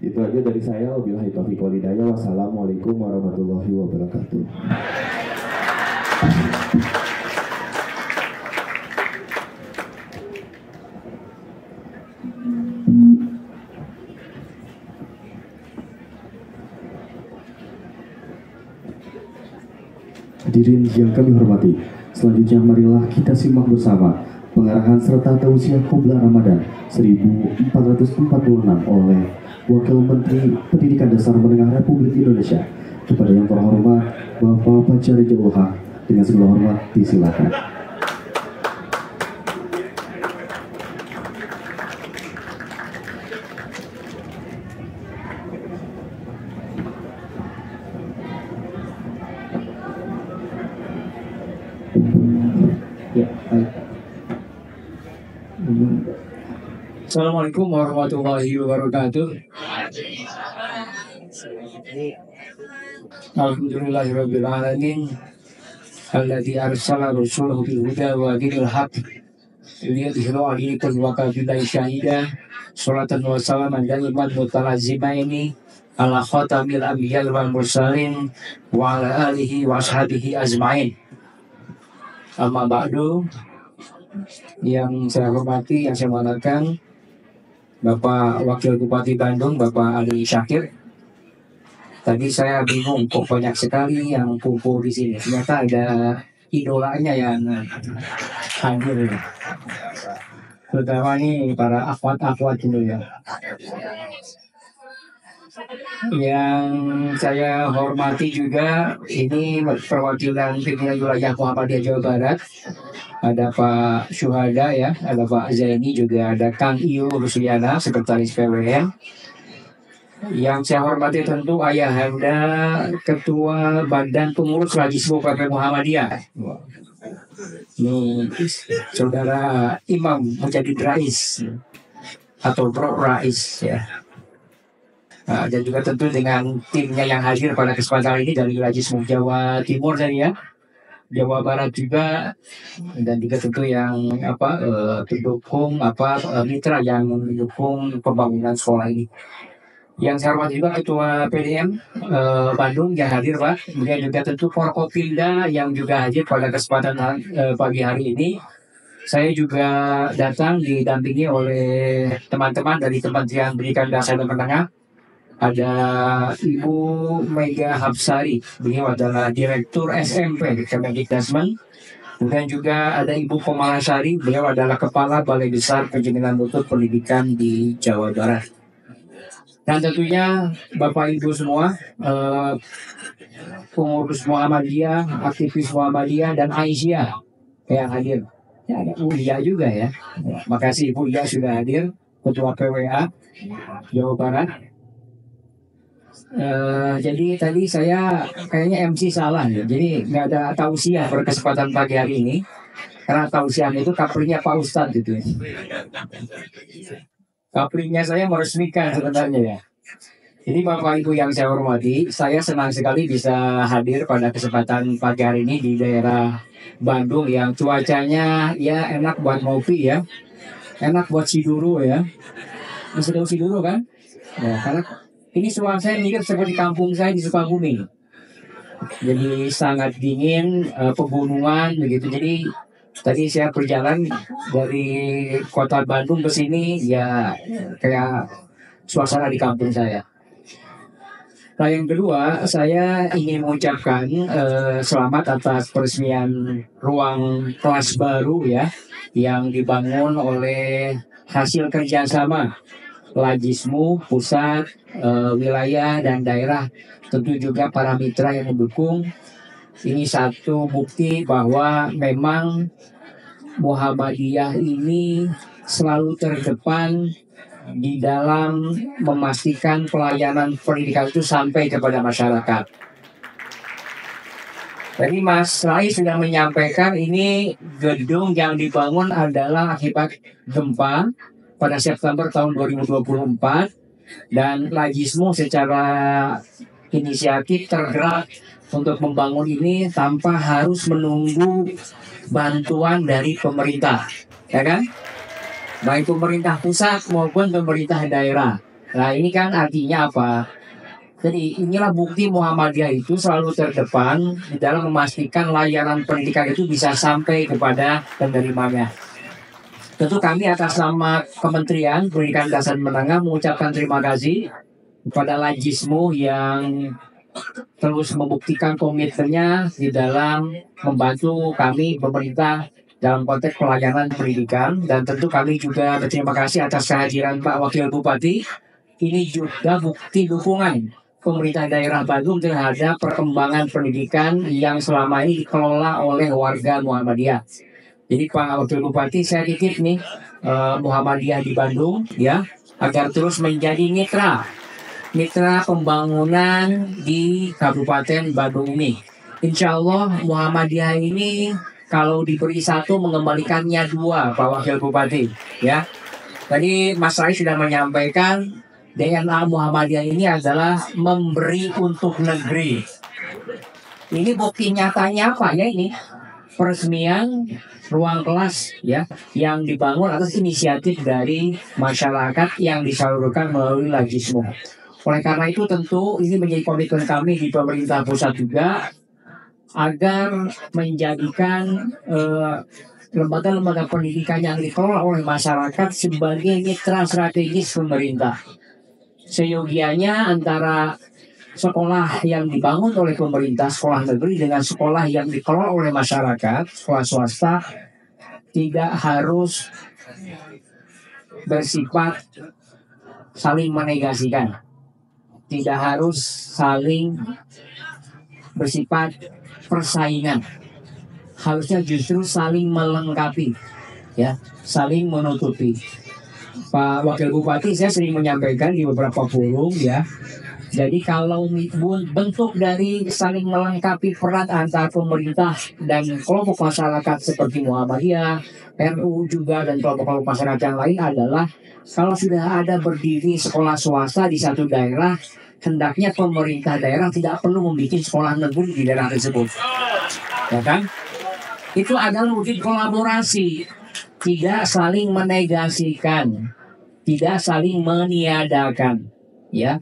Itu aja dari saya. Wabillahi taufiq wal hidayah. Wassalamualaikum warahmatullahi wabarakatuh. Hadirin yang kami hormati, selanjutnya marilah kita simak bersama pengarahan serta tausiah Qobla Ramadan 1446 oleh Wakil Menteri Pendidikan Dasar Menengah Republik Indonesia kepada yang terhormat Bapak Fajar Riza Ulhaq. Dengan segala hormat disilakan. Ya, baik. Assalamualaikum warahmatullahi wabarakatuh. Alhamdulillahirabbil alamin. Alladzi arsala rasulahu bil huda wa dinil haqq liyudhhirahu 'ala dini kullihi wa kafa billahi syahida. Sholatan wa salaman daiman mutalazimaini ala khatamil anbiya'i wal mursalin wa ala alihi wa ashabihi ajmain. Amma ba'du. Yang saya hormati, yang saya muliakan Bapak Wakil Bupati Bandung, Bapak Ali Syakir. Tadi saya bingung kok banyak sekali yang kumpul di sini. Ternyata ada idolanya yang hadir. Terutama nih para akhwat-akhwat dulu ya. Yang saya hormati juga ini perwakilan pimpinan wilayah Muhammadiyah Jawa Barat. Ada Pak Syuhada ya, ada Pak Zaini, juga ada Kang Iyo Rusuyana, Sekretaris PWN. Yang saya hormati tentu Ayahanda Ketua Badan Pengurus Rajismu PP Muhammadiyah. Ini Saudara Imam Mujadid Rais atau Bro Rais ya. Dan juga tentu dengan timnya yang hadir pada kesempatan ini dari Rajismu Jawa Timur tadi ya, Jawa Barat juga, dan juga tentu yang pendukung mitra yang mendukung pembangunan sekolah ini. Yang saya hormati juga Ketua PDM Bandung yang hadir Pak, kemudian juga tentu Forkopimda yang juga hadir pada kesempatan pagi hari ini. Saya juga datang didampingi oleh teman-teman dari Kementerian Pendidikan Dasar dan Menengah. Ada Ibu Mega Hapsari, beliau adalah Direktur SMP di Kemendikbudrismen. Kemudian juga ada Ibu Komalasari, beliau adalah Kepala Balai Besar Penjaminan Mutu Pendidikan di Jawa Barat. Dan tentunya Bapak Ibu semua, pengurus Muhammadiyah, aktivis Muhammadiyah, dan Aisyah yang hadir. Ya, ada Ulia juga ya. Makasih Ibu Ulia sudah hadir, Ketua PWA Jawa Barat. Jadi tadi saya kayaknya MC salah ya. Jadi nggak ada tausiah pada kesempatan pagi hari ini, karena tausiah itu kaprinya Pak Ustadz gitu. Kaprinya saya meresmikan sebenarnya ya. Jadi Bapak Ibu yang saya hormati, saya senang sekali bisa hadir pada kesempatan pagi hari ini di daerah Bandung yang cuacanya ya enak buat ngopi ya, enak buat siduru ya. Masih tahu siduru kan? Ya, karena ini suara saya mirip seperti kampung saya di Sukabumi. Jadi sangat dingin, pegunungan begitu. Jadi tadi saya berjalan dari kota Bandung ke sini ya kayak suasana di kampung saya. Nah yang kedua, saya ingin mengucapkan selamat atas peresmian ruang kelas baru ya yang dibangun oleh hasil kerjasama Lajismu, pusat, wilayah, dan daerah. Tentu juga para mitra yang mendukung. Ini satu bukti bahwa memang Muhammadiyah ini selalu terdepan di dalam memastikan pelayanan pendidikan itu sampai kepada masyarakat. Tadi Mas Rai sudah menyampaikan ini gedung yang dibangun adalah akibat gempa pada September tahun 2024 dan Lajismu secara inisiatif tergerak untuk membangun ini tanpa harus menunggu bantuan dari pemerintah, ya kan? Baik pemerintah pusat maupun pemerintah daerah. Nah ini kan artinya apa? Jadi inilah bukti Muhammadiyah itu selalu terdepan di dalam memastikan layanan pendidikan itu bisa sampai kepada penerimanya. Tentu kami atas nama Kementerian Pendidikan Dasar dan Menengah mengucapkan terima kasih kepada Lajismu yang terus membuktikan komitmennya di dalam membantu kami pemerintah dalam konteks pelayanan pendidikan, dan tentu kami juga berterima kasih atas kehadiran Pak Wakil Bupati. Ini juga bukti dukungan pemerintah daerah Bandung terhadap perkembangan pendidikan yang selama ini dikelola oleh warga Muhammadiyah. Jadi Pak Wakil Bupati, saya titip nih Muhammadiyah di Bandung ya, agar terus menjadi mitra pembangunan di Kabupaten Bandung ini. Insya Allah Muhammadiyah ini kalau diberi satu mengembalikannya dua, Pak Wakil Bupati ya. Tadi Mas Rai sudah menyampaikan DNA Muhammadiyah ini adalah memberi untuk negeri. Ini bukti nyatanya apa ya ini? Peresmian ruang kelas ya yang dibangun atas inisiatif dari masyarakat yang disalurkan melalui Lajismu. Oleh karena itu tentu ini menjadi komitmen kami di pemerintah pusat juga agar menjadikan lembaga-lembaga pendidikan yang dikelola oleh masyarakat sebagai mitra strategis pemerintah. Seyogianya antara sekolah yang dibangun oleh pemerintah, sekolah negeri, dengan sekolah yang dikelola oleh masyarakat, sekolah swasta, tidak harus bersifat saling menegasikan, tidak harus saling bersifat persaingan, harusnya justru saling melengkapi, ya, saling menutupi. Pak Wakil Bupati, saya sering menyampaikan di beberapa forum ya. Jadi kalau bentuk dari saling melengkapi peran antar pemerintah dan kelompok masyarakat seperti Muhammadiyah, NU juga dan kelompok-kelompok masyarakat yang lain adalah kalau sudah ada berdiri sekolah swasta di satu daerah, hendaknya pemerintah daerah tidak perlu membuat sekolah negeri di daerah tersebut, ya kan? Itu adalah wujud kolaborasi, tidak saling menegasikan, tidak saling meniadakan, ya.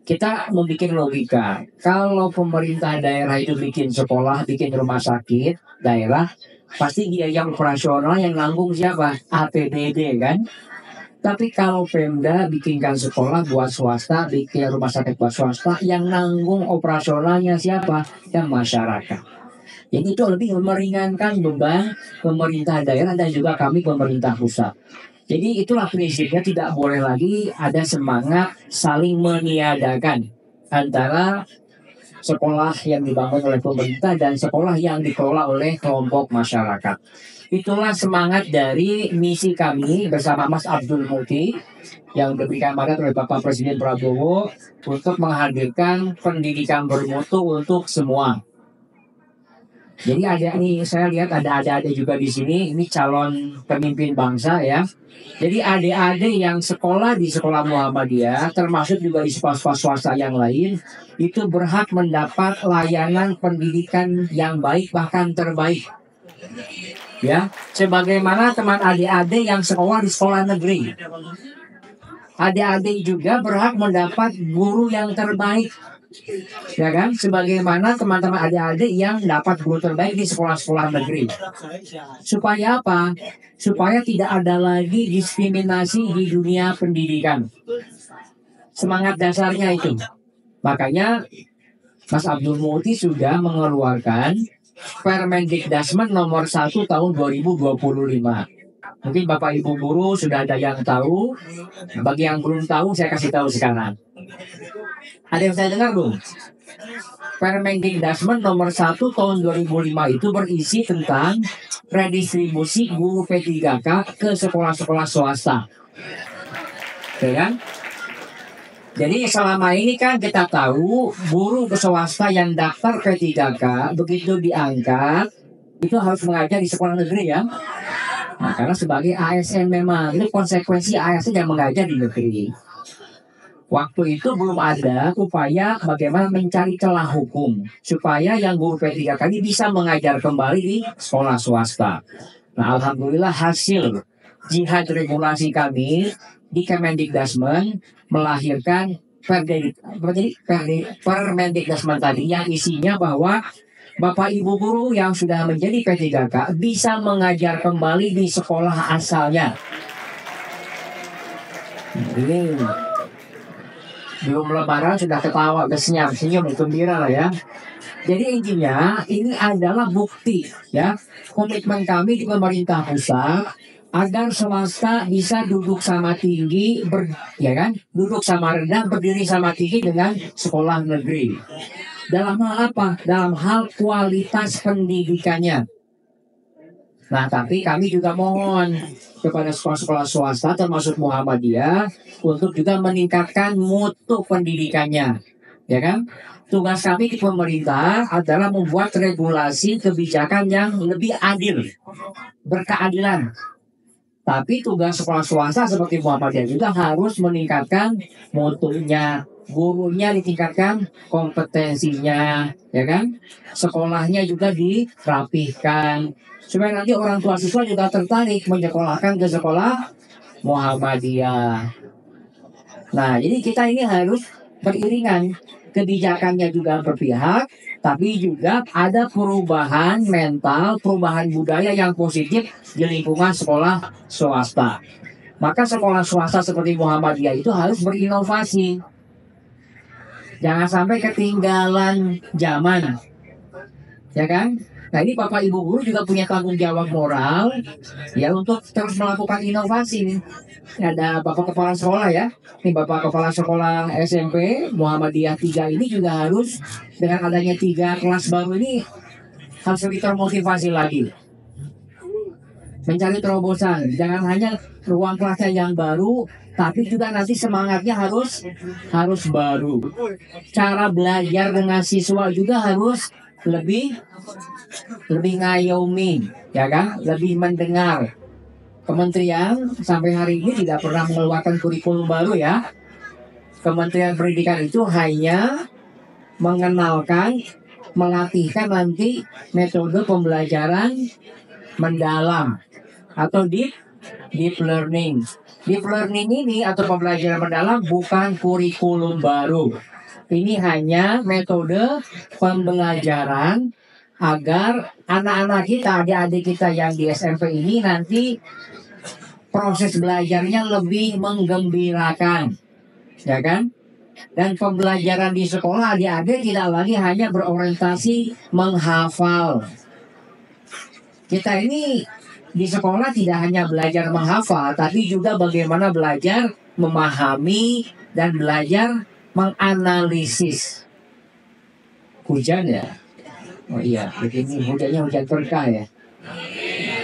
Kita membuat logika, kalau pemerintah daerah itu bikin sekolah, bikin rumah sakit daerah, pasti biaya operasional yang nanggung siapa? APBD kan? Tapi kalau Pemda bikinkan sekolah buat swasta, bikin rumah sakit buat swasta, yang nanggung operasionalnya siapa? Yang masyarakat. Jadi itu lebih meringankan beban pemerintah daerah dan juga kami pemerintah pusat. Jadi itulah prinsipnya, tidak boleh lagi ada semangat saling meniadakan antara sekolah yang dibangun oleh pemerintah dan sekolah yang dikelola oleh kelompok masyarakat. Itulah semangat dari misi kami bersama Mas Abdul Muti yang diberikan mandat oleh Bapak Presiden Prabowo untuk menghadirkan pendidikan bermutu untuk semua. Jadi ada nih, saya lihat ada adik-adik juga di sini, ini calon pemimpin bangsa ya. Jadi adik-adik yang sekolah di sekolah Muhammadiyah, termasuk juga di sekolah-sekolah swasta yang lain, itu berhak mendapat layanan pendidikan yang baik, bahkan terbaik. Ya, sebagaimana teman adik-adik yang sekolah di sekolah negeri. Adik-adik juga berhak mendapat guru yang terbaik. Ya kan, sebagaimana teman-teman adik-adik yang dapat guru terbaik di sekolah-sekolah negeri. Supaya apa? Supaya tidak ada lagi diskriminasi di dunia pendidikan. Semangat dasarnya itu. Makanya Mas Abdul Muti sudah mengeluarkan Permendikdasmen nomor 1 tahun 2025. Mungkin Bapak Ibu guru sudah ada yang tahu. Bagi yang belum tahu, saya kasih tahu sekarang. Ada yang saya dengar belum? Permendikbud nomor 1 tahun 2005 itu berisi tentang redistribusi guru P3K ke sekolah-sekolah swasta. Oke kan? Jadi selama ini kan kita tahu guru ke swasta yang daftar P3K begitu diangkat itu harus mengajar di sekolah negeri ya. Nah, karena sebagai ASN memang itu konsekuensi ASN yang mengajar di negeri. Waktu itu belum ada upaya bagaimana mencari celah hukum supaya yang guru P3K ini bisa mengajar kembali di sekolah swasta. Nah, alhamdulillah hasil jihad regulasi kami di Kemendikbud melahirkan Permendikbud tadi yang isinya bahwa Bapak Ibu guru yang sudah menjadi P3K bisa mengajar kembali di sekolah asalnya. Ini belum lebaran sudah ketawa, senyum, gembira lah ya. Jadi intinya ini adalah bukti ya komitmen kami di pemerintah pusat agar swasta bisa duduk sama tinggi, duduk sama rendah, berdiri sama tinggi dengan sekolah negeri. Dalam hal apa? Dalam hal kualitas pendidikannya. Nah, tapi kami juga mohon kepada sekolah-sekolah swasta termasuk Muhammadiyah untuk juga meningkatkan mutu pendidikannya. Ya kan? Tugas kami di pemerintah adalah membuat regulasi kebijakan yang lebih adil, berkeadilan. Tapi tugas sekolah swasta seperti Muhammadiyah juga harus meningkatkan mutunya, gurunya ditingkatkan kompetensinya, ya kan? Sekolahnya juga dirapihkan supaya nanti orang tua siswa juga tertarik menyekolahkan ke sekolah Muhammadiyah. Nah, jadi kita ini harus beriringan, kebijakannya juga berpihak, tapi juga ada perubahan mental, perubahan budaya yang positif di lingkungan sekolah swasta. Maka sekolah swasta seperti Muhammadiyah itu harus berinovasi. Jangan sampai ketinggalan zaman. Ya kan? Nah, ini Bapak Ibu guru juga punya tanggung jawab moral ya untuk terus melakukan inovasi. Ada Bapak Kepala Sekolah ya. Ini Bapak Kepala Sekolah SMP Muhammadiyah 3 ini juga harus dengan adanya 3 kelas baru ini harus lebih termotivasi lagi. Mencari terobosan. Jangan hanya ruang kelasnya yang baru, tapi juga nanti semangatnya harus baru. Cara belajar dengan siswa juga harus lebih ngayomi, ya kan? Lebih mendengar. Kementerian sampai hari ini tidak pernah mengeluarkan kurikulum baru ya. Kementerian Pendidikan itu hanya mengenalkan, melatihkan nanti metode pembelajaran mendalam atau deep learning. Deep learning ini atau pembelajaran mendalam bukan kurikulum baru. Ini hanya metode pembelajaran agar anak-anak kita, adik-adik kita yang di SMP ini nanti proses belajarnya lebih menggembirakan, ya kan? Dan pembelajaran di sekolah adik-adik tidak lagi hanya berorientasi menghafal. Kita ini di sekolah tidak hanya belajar menghafal, tapi juga bagaimana belajar memahami dan belajar menganalisis. Hujan ya? Oh iya, begini hujannya hujan berkah ya.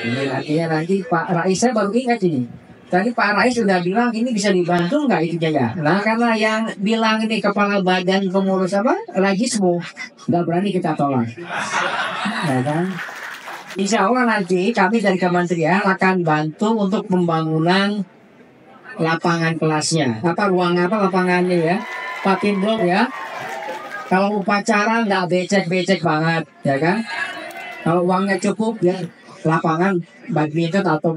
Ini artinya nanti Pak Rais, saya baru ingat ini. Tadi Pak Rais sudah bilang ini bisa dibantu nggak itunya ya. Nah, karena yang bilang ini kepala badan pengurus Rajismu, nggak berani kita tolak. Ya kan? Insya Allah nanti kami dari kementerian akan bantu untuk pembangunan lapangan kelasnya. Lapangannya ya. Pakin blok ya. Kalau upacara nggak becek-becek banget, ya kan? Kalau uangnya cukup ya lapangan badminton atau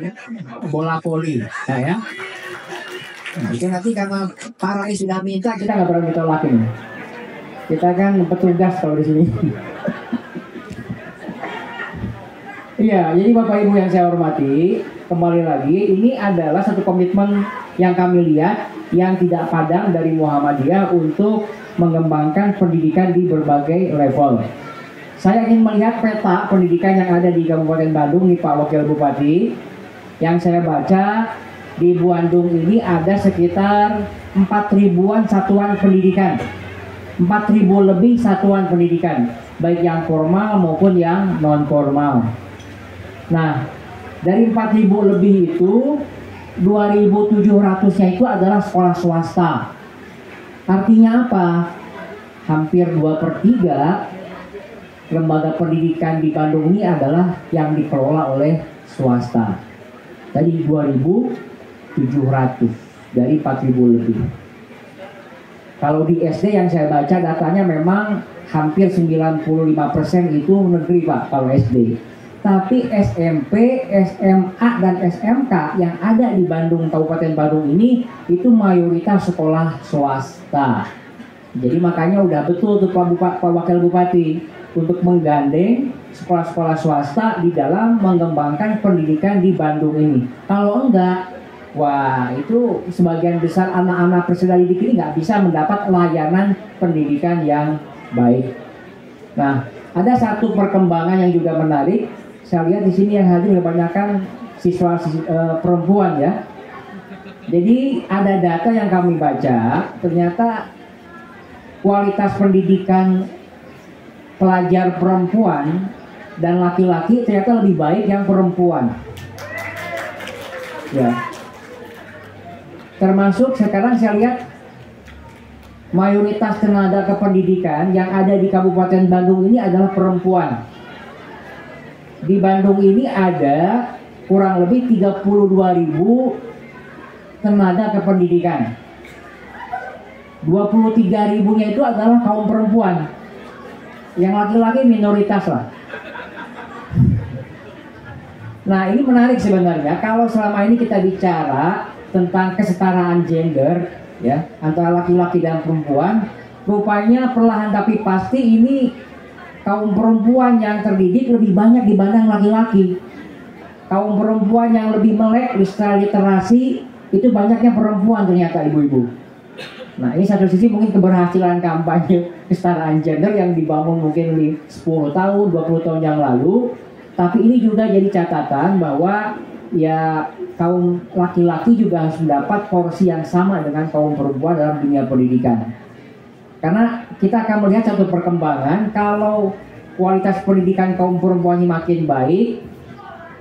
bola voli, ya. Nah, itu nanti karena Pak Rais sudah minta, kita nggak berani tolakin. Kita kan petugas kalau di sini. Iya, jadi Bapak Ibu yang saya hormati, kembali lagi, ini adalah satu komitmen yang kami lihat yang tidak padam dari Muhammadiyah untuk mengembangkan pendidikan di berbagai level. Saya ingin melihat peta pendidikan yang ada di Kabupaten Bandung nih Pak Wakil Bupati. Yang saya baca di Bandung ini ada sekitar 4.000-an satuan pendidikan. 4.000 lebih satuan pendidikan, baik yang formal maupun yang non formal. Nah, dari 4.000 lebih itu 2.700-nya itu adalah sekolah swasta. Artinya apa? Hampir 2/3 lembaga pendidikan di Bandung ini adalah yang dikelola oleh swasta. Tadi 2.700 dari 4.000 lebih. Kalau di SD yang saya baca datanya memang hampir 95% itu negeri Pak kalau SD. Tapi SMP, SMA, dan SMK yang ada di Bandung, Kabupaten Bandung ini itu mayoritas sekolah swasta. Jadi makanya udah betul tuh Pak Wakil Bupati untuk menggandeng sekolah-sekolah swasta di dalam mengembangkan pendidikan di Bandung ini. Kalau enggak, wah itu sebagian besar anak-anak peserta didik ini nggak bisa mendapat layanan pendidikan yang baik. Nah, ada satu perkembangan yang juga menarik. Saya lihat di sini yang hadir kebanyakan siswa perempuan ya. Jadi ada data yang kami baca, ternyata kualitas pendidikan pelajar perempuan dan laki-laki ternyata lebih baik yang perempuan. Ya. Termasuk sekarang saya lihat mayoritas tenaga kependidikan yang ada di Kabupaten Bandung ini adalah perempuan. Di Bandung ini ada kurang lebih 32.000 tenaga kependidikan. 23.000-nya itu adalah kaum perempuan. Yang laki-laki minoritas lah. Nah, ini menarik sebenarnya kalau selama ini kita bicara tentang kesetaraan gender ya antara laki-laki dan perempuan, rupanya perlahan tapi pasti ini kaum perempuan yang terdidik lebih banyak dibanding laki-laki. Kaum perempuan yang lebih melek secara literasi itu banyaknya perempuan ternyata ibu-ibu. Nah, ini satu sisi mungkin keberhasilan kampanye kesetaraan gender yang dibangun mungkin 10 tahun, 20 tahun yang lalu. Tapi ini juga jadi catatan bahwa ya kaum laki-laki juga harus mendapat porsi yang sama dengan kaum perempuan dalam dunia pendidikan. Karena kita akan melihat satu perkembangan, kalau kualitas pendidikan kaum perempuan ini makin baik,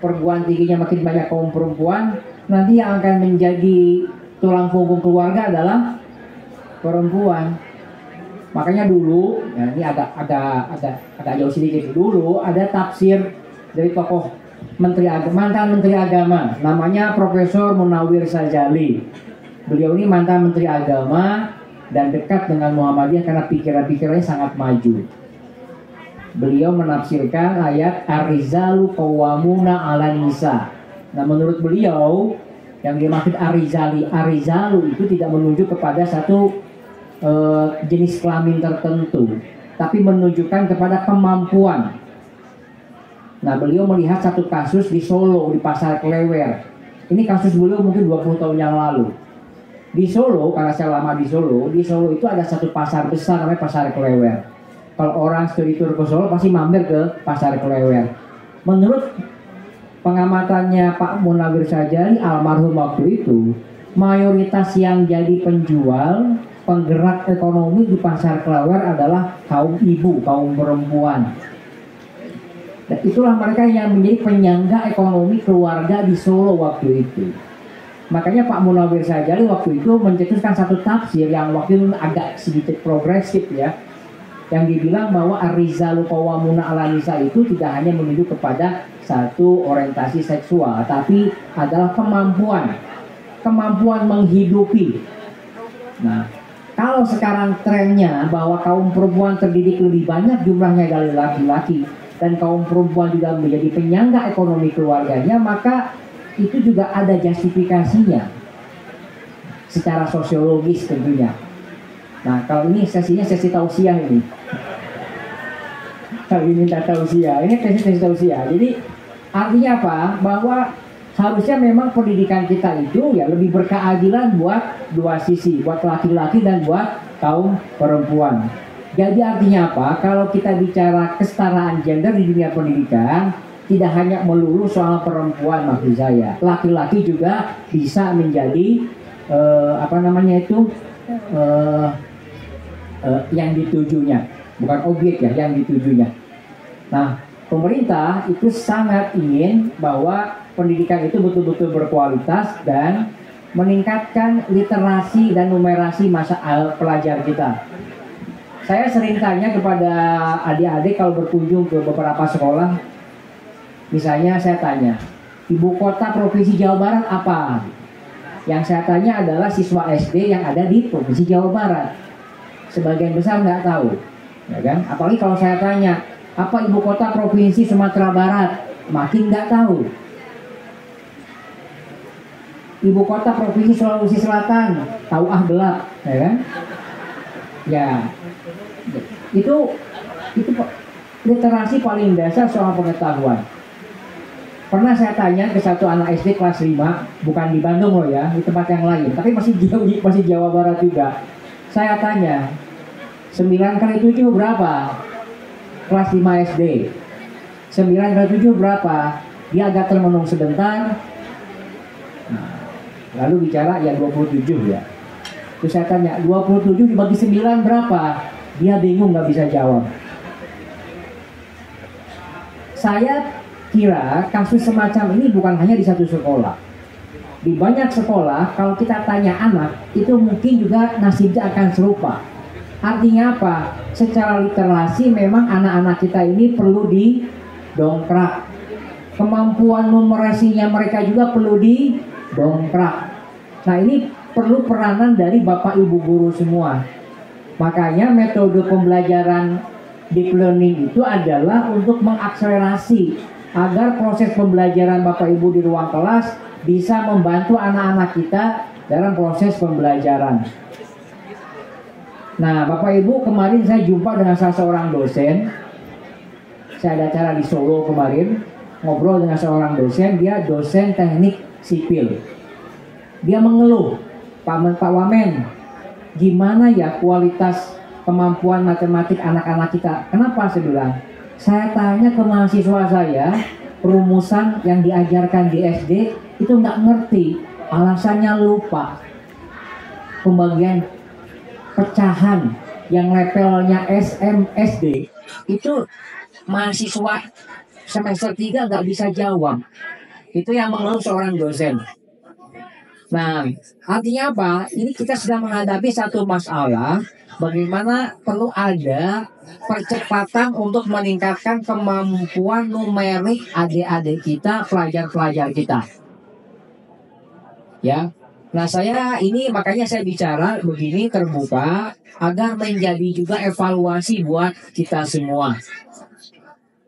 perguruan tingginya makin banyak kaum perempuan, nanti yang akan menjadi tulang punggung keluarga adalah perempuan. Makanya dulu, ya ini agak jauh sedikit, dulu ada tafsir dari tokoh mantan Menteri Agama, namanya Profesor Munawir Sajali. Beliau ini mantan Menteri Agama dan dekat dengan Muhammadiyah karena pikiran-pikirannya sangat maju. Beliau menafsirkan ayat Ar-Rijalu Qawwamuna 'alan Nisa. Nah, menurut beliau yang dimaksud Ar-Rijalu itu tidak menunjuk kepada satu jenis kelamin tertentu, tapi menunjukkan kepada kemampuan. Nah, beliau melihat satu kasus di Solo, di Pasar Klewer. Ini kasus beliau mungkin 20 tahun yang lalu. Di Solo, karena saya lama di Solo itu ada satu pasar besar namanya Pasar Klewer. Kalau orang studi tour ke Solo pasti mampir ke Pasar Klewer. Menurut pengamatannya Pak Munawir Sajali almarhum waktu itu, mayoritas yang jadi penjual, penggerak ekonomi di Pasar Klewer adalah kaum ibu, kaum perempuan. Dan itulah mereka yang menjadi penyangga ekonomi keluarga di Solo waktu itu. Makanya Pak Munawir Sajali waktu itu mencetuskan satu tafsir yang waktu itu agak sedikit progresif ya, yang dibilang bahwa Ar-Rijalu Qawwamuna 'alan Nisa itu tidak hanya menunjuk kepada satu orientasi seksual, tapi adalah kemampuan menghidupi. Nah, kalau sekarang trennya bahwa kaum perempuan terdidik lebih banyak jumlahnya dari laki-laki dan kaum perempuan juga menjadi penyangga ekonomi keluarganya, maka itu juga ada justifikasinya secara sosiologis tentunya. Nah, kalau ini sesinya sesi tausiah ini. Kalau ini minta tausiah, ini sesi tausiah. Jadi artinya apa? Bahwa harusnya memang pendidikan kita itu ya lebih berkeadilan buat dua sisi, buat laki-laki dan buat kaum perempuan. Jadi artinya apa? Kalau kita bicara kesetaraan gender di dunia pendidikan, tidak hanya melulu soal perempuan maksud saya. Laki-laki juga bisa menjadi yang ditujunya, bukan objek ya, yang ditujunya. Nah, pemerintah itu sangat ingin bahwa pendidikan itu betul-betul berkualitas dan meningkatkan literasi dan numerasi pelajar kita. Saya sering tanya kepada adik-adik kalau berkunjung ke beberapa sekolah, misalnya saya tanya, ibu kota provinsi Jawa Barat apa? Yang saya tanya adalah siswa SD yang ada di provinsi Jawa Barat. Sebagian besar nggak tahu, ya kan? Apalagi kalau saya tanya, apa ibu kota provinsi Sumatera Barat? Makin nggak tahu. Ibu kota provinsi Sulawesi Selatan, tahu gelap, ya kan? Ya, itu literasi paling dasar soal pengetahuan. Pernah saya tanya ke satu anak SD kelas 5, bukan di Bandung loh ya, di tempat yang lain, tapi masih Jawa Barat juga. Saya tanya, 9 kali 7 berapa? Kelas 5 SD. 9 kali 7 berapa? Dia agak termenung sebentar. Nah, lalu bicara ya 27 ya. Terus saya tanya, 27 dibagi 9 berapa? Dia bingung, nggak bisa jawab. Saya kira kasus semacam ini bukan hanya di satu sekolah. Di banyak sekolah, kalau kita tanya anak, itu mungkin juga nasibnya akan serupa. Artinya apa? Secara literasi memang anak-anak kita ini perlu didongkrak. Kemampuan numerasinya mereka juga perlu didongkrak. Nah, ini perlu peranan dari Bapak Ibu guru semua. Makanya metode pembelajaran deep learning itu adalah untuk mengakselerasi agar proses pembelajaran Bapak Ibu di ruang kelas bisa membantu anak-anak kita dalam proses pembelajaran. Nah, Bapak Ibu, kemarin saya jumpa dengan salah seorang dosen. Saya ada acara di Solo kemarin, ngobrol dengan seorang dosen, dia dosen teknik sipil. Dia mengeluh, Pak Wamen, gimana ya kualitas kemampuan matematik anak-anak kita? Kenapa saya bilang? Saya tanya ke mahasiswa saya, perumusan yang diajarkan di SD itu nggak ngerti, alasannya lupa. Pembagian pecahan yang levelnya SD itu mahasiswa semester 3 nggak bisa jawab. Itu yang mengeluh seorang dosen. Nah, artinya apa? Ini kita sedang menghadapi satu masalah, bagaimana perlu ada percepatan untuk meningkatkan kemampuan numerik adik-adik kita, pelajar-pelajar kita. Ya, nah makanya saya bicara begini terbuka agar menjadi juga evaluasi buat kita semua.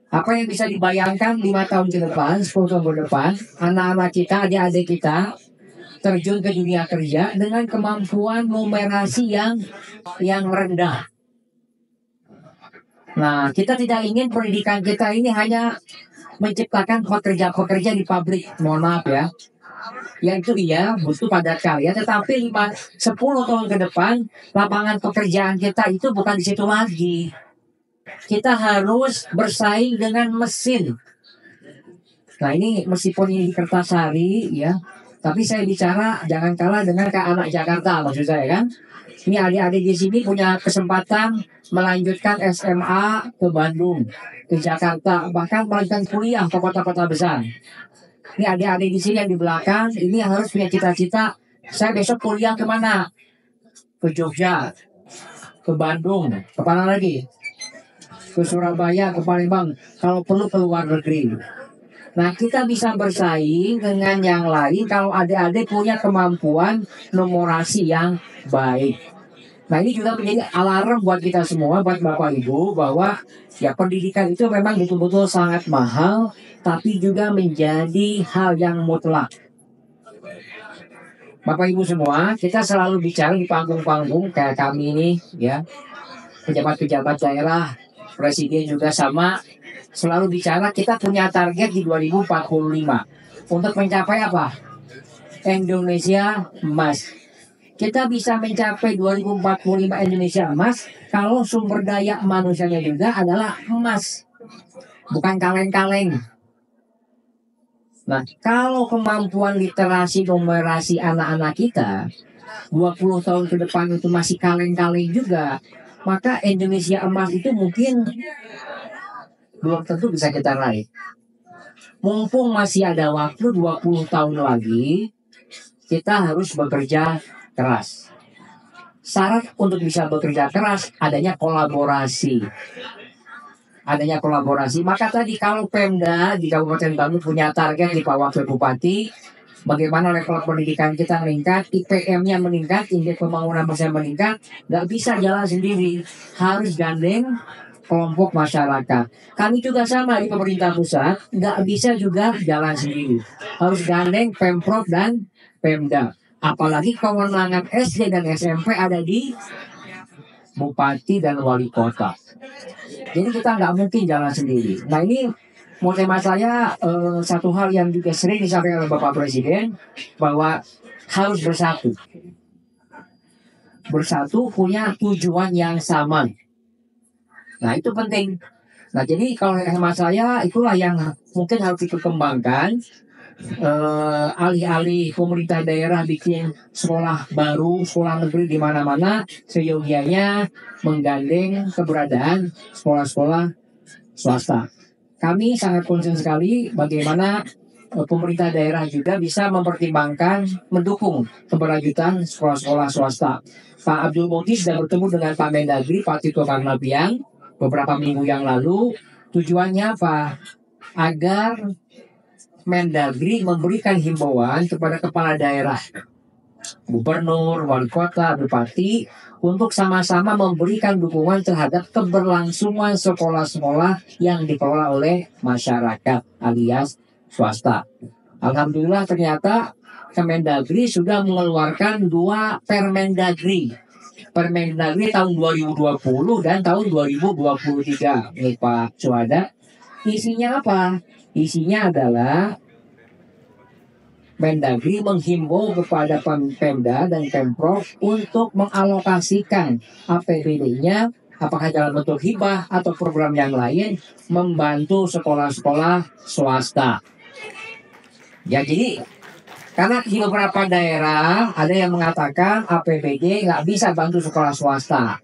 Apa yang bisa dibayangkan 5 tahun ke depan, 10 tahun ke depan, anak-anak kita, adik-adik kita terjun ke dunia kerja dengan kemampuan numerasi yang rendah. Nah, kita tidak ingin pendidikan kita ini hanya menciptakan pekerja-pekerja di pabrik. Mohon maaf ya. Yang itu iya, butuh padat karya, tetapi 10 tahun ke depan lapangan pekerjaan kita itu bukan di situ lagi. Kita harus bersaing dengan mesin. Nah, ini meskipun ini di Kertasari ya, tapi saya bicara jangan kalah dengan anak Jakarta, maksud saya kan. Ini adik-adik di sini punya kesempatan melanjutkan SMA ke Bandung, ke Jakarta, bahkan melanjutkan kuliah ke kota-kota besar. Ini adik-adik di sini yang di belakang, ini harus punya cita-cita. Saya besok kuliah kemana? Ke Jogja, ke Bandung, ke mana lagi? Ke Surabaya, ke Palembang. Kalau perlu ke luar negeri. Nah, kita bisa bersaing dengan yang lain kalau adik-adik punya kemampuan numerasi yang baik. Nah, ini juga menjadi alarm buat kita semua, buat Bapak Ibu, bahwa ya pendidikan itu memang betul-betul sangat mahal, tapi juga menjadi hal yang mutlak. Bapak Ibu semua, kita selalu bicara di panggung-panggung kayak kami ini, ya, pejabat-pejabat daerah, presiden juga sama, selalu bicara kita punya target di 2045 untuk mencapai apa? Indonesia emas. Kita bisa mencapai 2045 Indonesia emas kalau sumber daya manusianya juga adalah emas, bukan kaleng-kaleng. Nah, kalau kemampuan literasi numerasi anak-anak kita 20 tahun ke depan itu masih kaleng-kaleng juga, maka Indonesia emas itu mungkin belum tentu bisa kita raih. Mumpung masih ada waktu 20 tahun lagi, kita harus bekerja keras. Syarat untuk bisa bekerja keras adanya kolaborasi. Maka tadi kalau Pemda di Kabupaten Bandung punya target di Pak Wakil Bupati, bagaimana level pendidikan kita meningkat, IPM-nya meningkat, indeks pembangunan manusia meningkat, nggak bisa jalan sendiri, harus gandeng kelompok masyarakat. Kami juga sama di pemerintah pusat, nggak bisa juga jalan sendiri, harus gandeng Pemprov dan Pemda. Apalagi kewenangan SD dan SMP ada di Bupati dan Wali Kota. Jadi kita nggak mungkin jalan sendiri. Nah ini mau tema saya satu hal yang juga sering disampaikan oleh Bapak Presiden, bahwa harus bersatu. Bersatu punya tujuan yang sama. Nah itu penting. Nah jadi kalau hemat saya itulah yang mungkin harus dikembangkan. Alih-alih pemerintah daerah bikin sekolah baru, sekolah negeri di mana-mana, seyogianya menggandeng keberadaan sekolah-sekolah swasta. Kami sangat concern sekali bagaimana pemerintah daerah juga bisa mempertimbangkan mendukung keberlanjutan sekolah-sekolah swasta. Pak Abdul Muti sudah bertemu dengan Pak Mendagri, Pak Tito Karnavian beberapa minggu yang lalu. Tujuannya apa? Agar Mendagri memberikan himbauan kepada kepala daerah, gubernur, wali kota, bupati untuk sama-sama memberikan dukungan terhadap keberlangsungan sekolah-sekolah yang dikelola oleh masyarakat alias swasta. Alhamdulillah ternyata Kemendagri sudah mengeluarkan 2 Permendagri. Permendagri tahun 2020 dan tahun 2023. Ini Pak Suhada. Isinya apa? Isinya adalah Mendagri menghimbau kepada Pemda dan Pemprov untuk mengalokasikan APBD-nya, apakah dalam bentuk hibah atau program yang lain, membantu sekolah-sekolah swasta. Ya jadi, karena di beberapa daerah ada yang mengatakan APBD nggak bisa bantu sekolah swasta.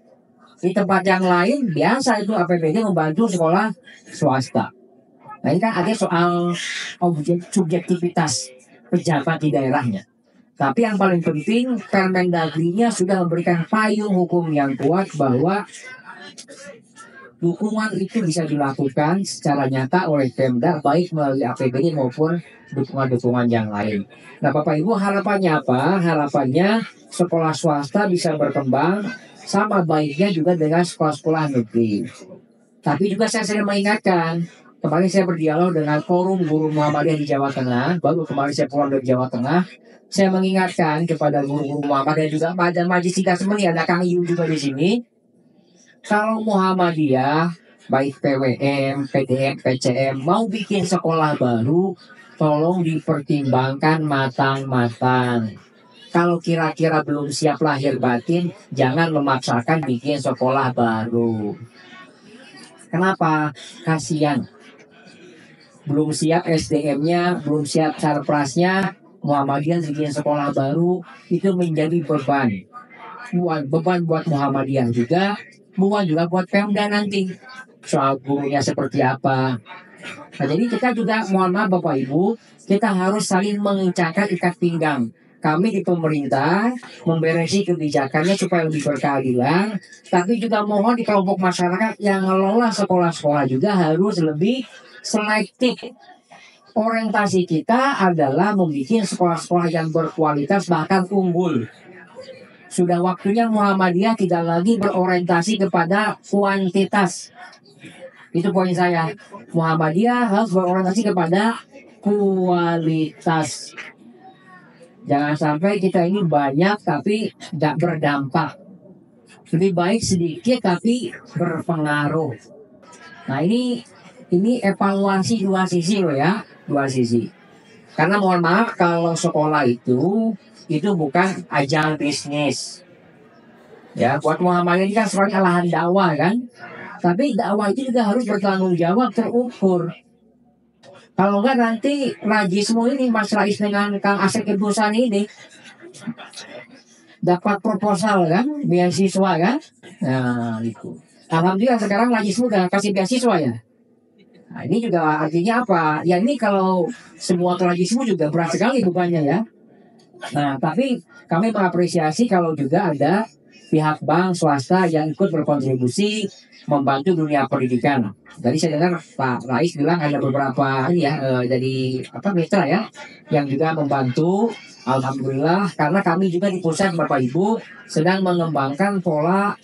Di tempat yang lain biasa itu APBD membantu sekolah swasta. Nah ini kan ada soal subjektivitas pejabat di daerahnya. Tapi yang paling penting Permendagri-nya sudah memberikan payung hukum yang kuat bahwa dukungan itu bisa dilakukan secara nyata oleh Pemda baik melalui APBD maupun dukungan-dukungan yang lain. Nah Bapak Ibu harapannya apa? Harapannya sekolah swasta bisa berkembang sama baiknya juga dengan sekolah-sekolah negeri. Tapi juga saya sering mengingatkan, kemarin saya berdialog dengan forum guru Muhammadiyah di Jawa Tengah, baru kemarin saya pulang dari Jawa Tengah, saya mengingatkan kepada guru-guru Muhammadiyah juga, dan Majlis Tingkat Semeni, ada Kang Iyu juga di sini, kalau Muhammadiyah, baik PWM, PDM, PCM, mau bikin sekolah baru, tolong dipertimbangkan matang-matang. Kalau kira-kira belum siap lahir batin, jangan memaksakan bikin sekolah baru. Kenapa? Kasihan. Belum siap SDM-nya, belum siap sarprasnya, Muhammadiyah bikin sekolah baru, itu menjadi beban. Beban buat Muhammadiyah juga, beban juga buat Pemda nanti. Soal gurunya seperti apa. Nah, jadi kita juga, mohon maaf Bapak Ibu, kita harus saling mengencangkan ikat pinggang. Kami di pemerintah memberesi kebijakannya supaya lebih berkeadilan, tapi juga mohon di kelompok masyarakat yang mengelola sekolah-sekolah juga harus lebih selektif. Orientasi kita adalah membuat sekolah-sekolah yang berkualitas bahkan unggul. Sudah waktunya Muhammadiyah tidak lagi berorientasi kepada kuantitas. Itu poin saya. Muhammadiyah harus berorientasi kepada kualitas. Jangan sampai kita ini banyak tapi tidak berdampak. Lebih baik sedikit tapi berpengaruh. Nah ini evaluasi 2 sisi loh ya, 2 sisi. Karena mohon maaf kalau sekolah itu bukan ajang bisnis. Ya buat Muhammadiyah ini kan sebenarnya lahan dakwah kan. Tapi dakwah itu juga harus bertanggung jawab terukur. Kalau enggak nanti Rajismu ini Mas Rais dengan Kang Asep Ibu Sani ini dapat proposal kan, beasiswa kan. Nah itu. Alhamdulillah sekarang Rajismu udah kasih beasiswa ya. Nah ini juga artinya apa? Ya ini kalau semua Rajismu juga berat sekali bebannya ya. Nah tapi kami mengapresiasi kalau juga ada pihak bank swasta yang ikut berkontribusi membantu dunia pendidikan. Tadi saya dengar Pak Rais bilang ada beberapa dari mitra ya yang juga membantu. Alhamdulillah karena kami juga di pusat Bapak Ibu sedang mengembangkan pola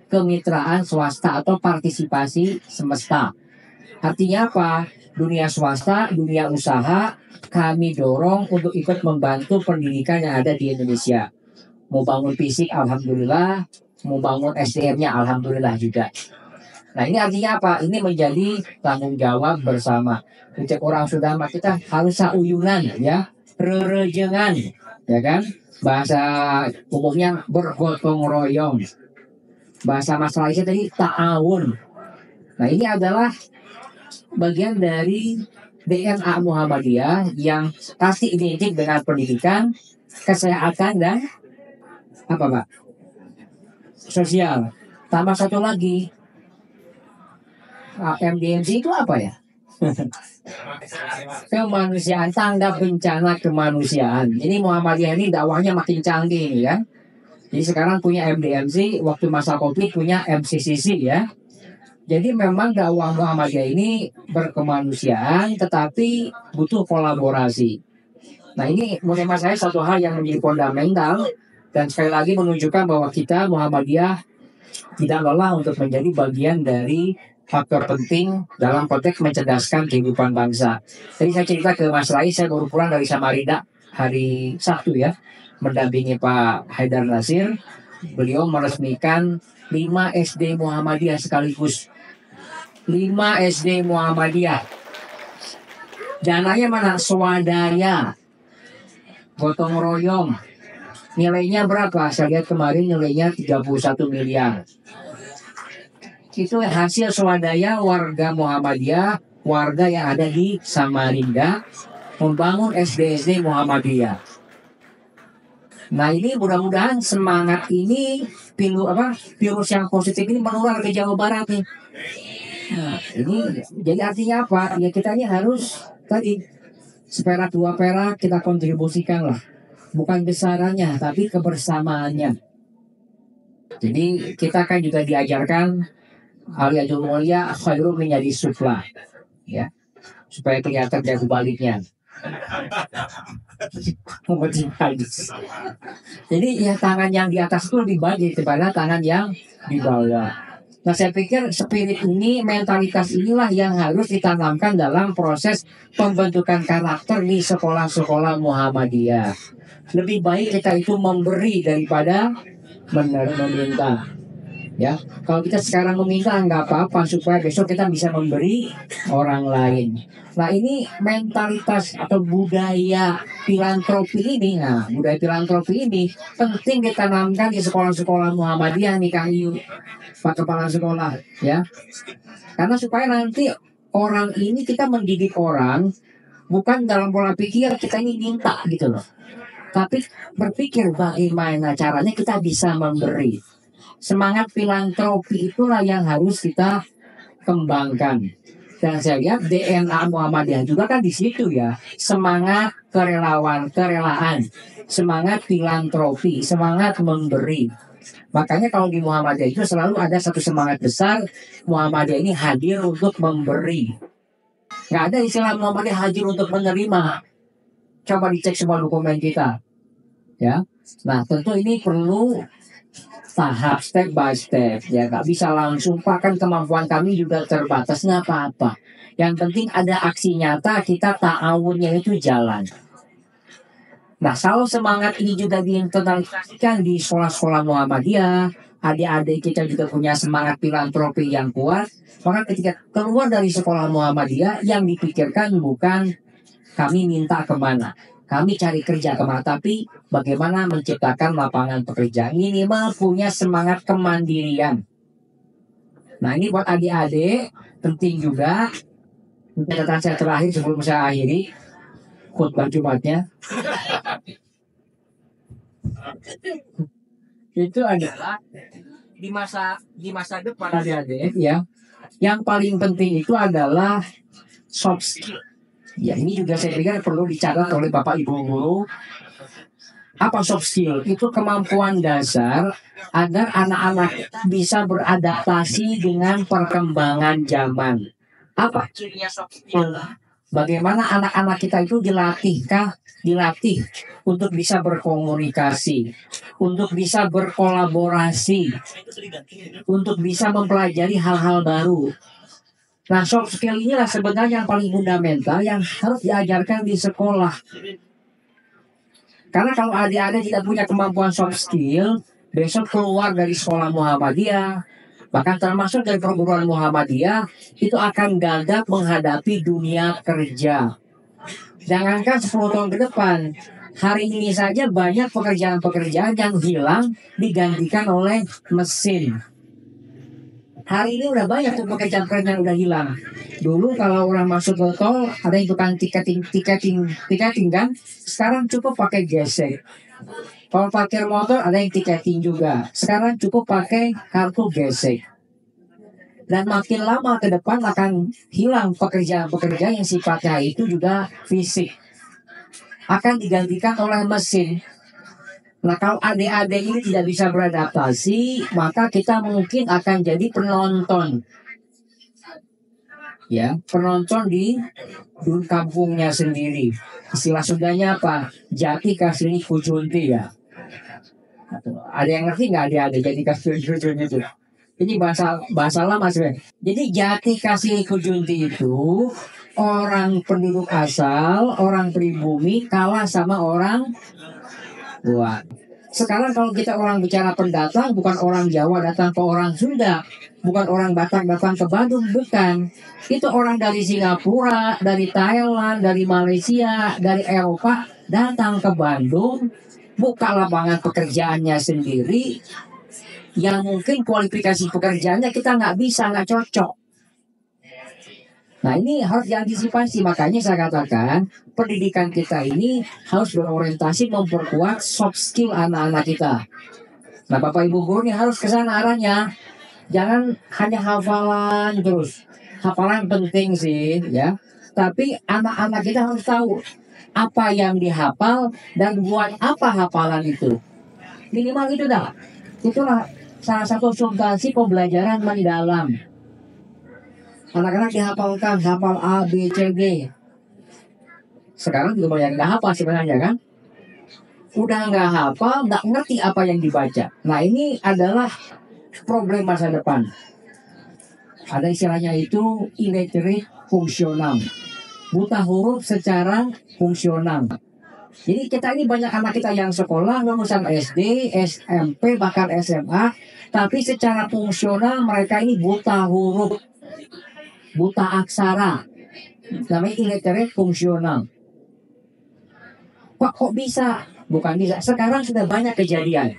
kemitraan swasta atau partisipasi semesta. Artinya apa? Dunia swasta, dunia usaha kami dorong untuk ikut membantu pendidikan yang ada di Indonesia. Mau bangun fisik alhamdulillah, mau bangun SDM-nya alhamdulillah juga. Nah ini artinya apa? Ini menjadi tanggung jawab bersama. Setiap orang sudah kita harus sauyunan ya, rerejengan ya kan? Bahasa umumnya bergotong royong. Bahasa masalahnya tadi ta'awun. Nah ini adalah bagian dari DNA Muhammadiyah yang pasti identik dengan pendidikan, kesehatan dan apa Pak? Sosial. Tambah satu lagi, MDMC itu apa ya? Kemanusiaan, tangga bencana kemanusiaan. Jadi Muhammadiyah ini dakwahnya makin canggih ya. Jadi sekarang punya MDMC, waktu masa Covid punya MCCC ya. Jadi memang dakwah Muhammadiyah ini berkemanusiaan tetapi butuh kolaborasi. Nah ini menurut saya satu hal yang menjadi fundamental dan sekali lagi menunjukkan bahwa kita Muhammadiyah tidak lelah untuk menjadi bagian dari faktor penting dalam konteks mencerdaskan kehidupan bangsa. Jadi saya cerita ke Mas Rais, saya baru pulang dari Samarinda hari Sabtu ya, mendampingi Pak Haidar Nasir. Beliau meresmikan 5 SD Muhammadiyah sekaligus. 5 SD Muhammadiyah. Dananya mana? Swadaya. Gotong royong. Nilainya berapa? Saya lihat kemarin nilainya 31 miliar. Itu hasil swadaya warga Muhammadiyah, warga yang ada di Samarinda membangun SD-SD Muhammadiyah. Nah ini mudah-mudahan semangat ini virus yang positif ini menular ke Jawa Barat nih. Nah ini jadi artinya apa? Ya kita ini harus tadi seperak dua perak kita kontribusikan lah. Bukan besarannya tapi kebersamaannya. Jadi kita kan juga diajarkan Aliyadul mulia khairum menjadi sufla ya. Supaya kelihatan dari baliknya. Jadi ya tangan yang di atas itu lebih baik daripada tangan yang di bawah. Nah saya pikir spirit ini, mentalitas inilah yang harus ditanamkan dalam proses pembentukan karakter di sekolah-sekolah Muhammadiyah. Lebih baik kita itu memberi daripada meminta. Ya, kalau kita sekarang meminta nggak apa-apa supaya besok kita bisa memberi orang lain. Nah ini mentalitas atau budaya filantropi ini, budaya filantropi ini penting ditanamkan di sekolah-sekolah Muhammadiyah nih Kang Yu, Pak Kepala Sekolah, ya. Karena supaya nanti orang ini kita mendidik orang bukan dalam pola pikir kita ini minta gitu loh, tapi berpikir bagaimana caranya kita bisa memberi. Semangat filantropi itulah yang harus kita kembangkan. Dan saya lihat DNA Muhammadiyah juga kan di situ ya. Semangat kerelaan, semangat filantropi, semangat memberi. Makanya kalau di Muhammadiyah itu selalu ada satu semangat besar. Muhammadiyah ini hadir untuk memberi. Nggak ada istilah Muhammadiyah hadir untuk menerima. Coba dicek semua dokumen kita. Ya. Nah tentu ini perlu tahap, step by step, ya nggak bisa langsung, bahkan kemampuan kami juga terbatas, nggak apa-apa. Yang penting ada aksi nyata, kita ta'awunnya itu jalan. Nah kalau semangat ini juga diinternalisasikan di sekolah-sekolah Muhammadiyah, adik-adik kita juga punya semangat filantropi yang kuat, maka ketika keluar dari sekolah Muhammadiyah yang dipikirkan bukan kami minta kemana, kami cari kerja kemana, tapi bagaimana menciptakan lapangan pekerjaan, minimal punya semangat kemandirian. Nah ini buat adik-adik penting juga catatan saya terakhir sebelum saya akhiri khutbah Jumatnya itu adalah di masa depan adik-adik ya, yang paling penting itu adalah soft skill. Ya, ini juga saya pikir perlu dicatat oleh Bapak Ibu guru. Apa soft skill? Itu kemampuan dasar agar anak-anak bisa beradaptasi dengan perkembangan zaman. Apa cirinya soft skill? Bagaimana anak-anak kita itu dilatih untuk bisa berkomunikasi, untuk bisa berkolaborasi, untuk bisa mempelajari hal-hal baru. Nah, soft skill inilah sebenarnya yang paling fundamental yang harus diajarkan di sekolah. Karena kalau adik-adik tidak punya kemampuan soft skill, besok keluar dari sekolah Muhammadiyah, bahkan termasuk dari perguruan Muhammadiyah, itu akan gagap menghadapi dunia kerja. Jangankan 10 tahun ke depan, hari ini saja banyak pekerjaan-pekerjaan yang hilang digantikan oleh mesin. Hari ini udah banyak tuh pekerjaan-pekerjaan yang udah hilang. Dulu kalau orang masuk ke tol, ada yang tukang tiketing kan, sekarang cukup pakai gesek. Kalau parkir motor ada yang tiketing juga. Sekarang cukup pakai kartu gesek. Dan makin lama ke depan akan hilang pekerjaan-pekerjaan yang sifatnya itu juga fisik. Akan digantikan oleh mesin. Nah, kalau adik-adik ini tidak bisa beradaptasi, maka kita mungkin akan jadi penonton. Ya, penonton di kampungnya sendiri. Istilah Sundanya apa? Jati kasih kujunti ya. Ada yang ngerti nggak adik-adik jati kasih kujunti itu? Ini bahasa lama sebenarnya. Jadi jati kasih kujunti itu orang penduduk asal, orang pribumi kalah sama orang luar. Sekarang kalau kita orang bicara pendatang, bukan orang Jawa datang ke orang Sunda, bukan orang Batak datang ke Bandung, bukan. Itu orang dari Singapura, dari Thailand, dari Malaysia, dari Eropa datang ke Bandung, buka lapangan pekerjaannya sendiri, yang mungkin kualifikasi pekerjaannya kita nggak bisa, nggak cocok. Nah, ini harus diantisipasi. Makanya saya katakan pendidikan kita ini harus berorientasi memperkuat soft skill anak-anak kita. Nah, Bapak Ibu guru ini harus ke sana arahnya. Jangan hanya hafalan terus. Hafalan penting sih ya, tapi anak-anak kita harus tahu apa yang dihafal dan buat apa hafalan itu. Minimal itu dah. Itulah salah satu substansi pembelajaran mendalam. Anak-anak dihafalkan, hafal A, B, C, D. Sekarang juga banyak nggak hafal sebenarnya kan. Udah nggak hafal, nggak ngerti apa yang dibaca. Nah, ini adalah problem masa depan. Ada istilahnya itu illiterate fungsional. Buta huruf secara fungsional. Jadi kita ini banyak anak kita yang sekolah, lulusan SD, SMP, bahkan SMA. Tapi secara fungsional mereka ini buta huruf. Buta aksara, namanya illiterate fungsional. Kok bisa? Bukan bisa. Sekarang sudah banyak kejadian.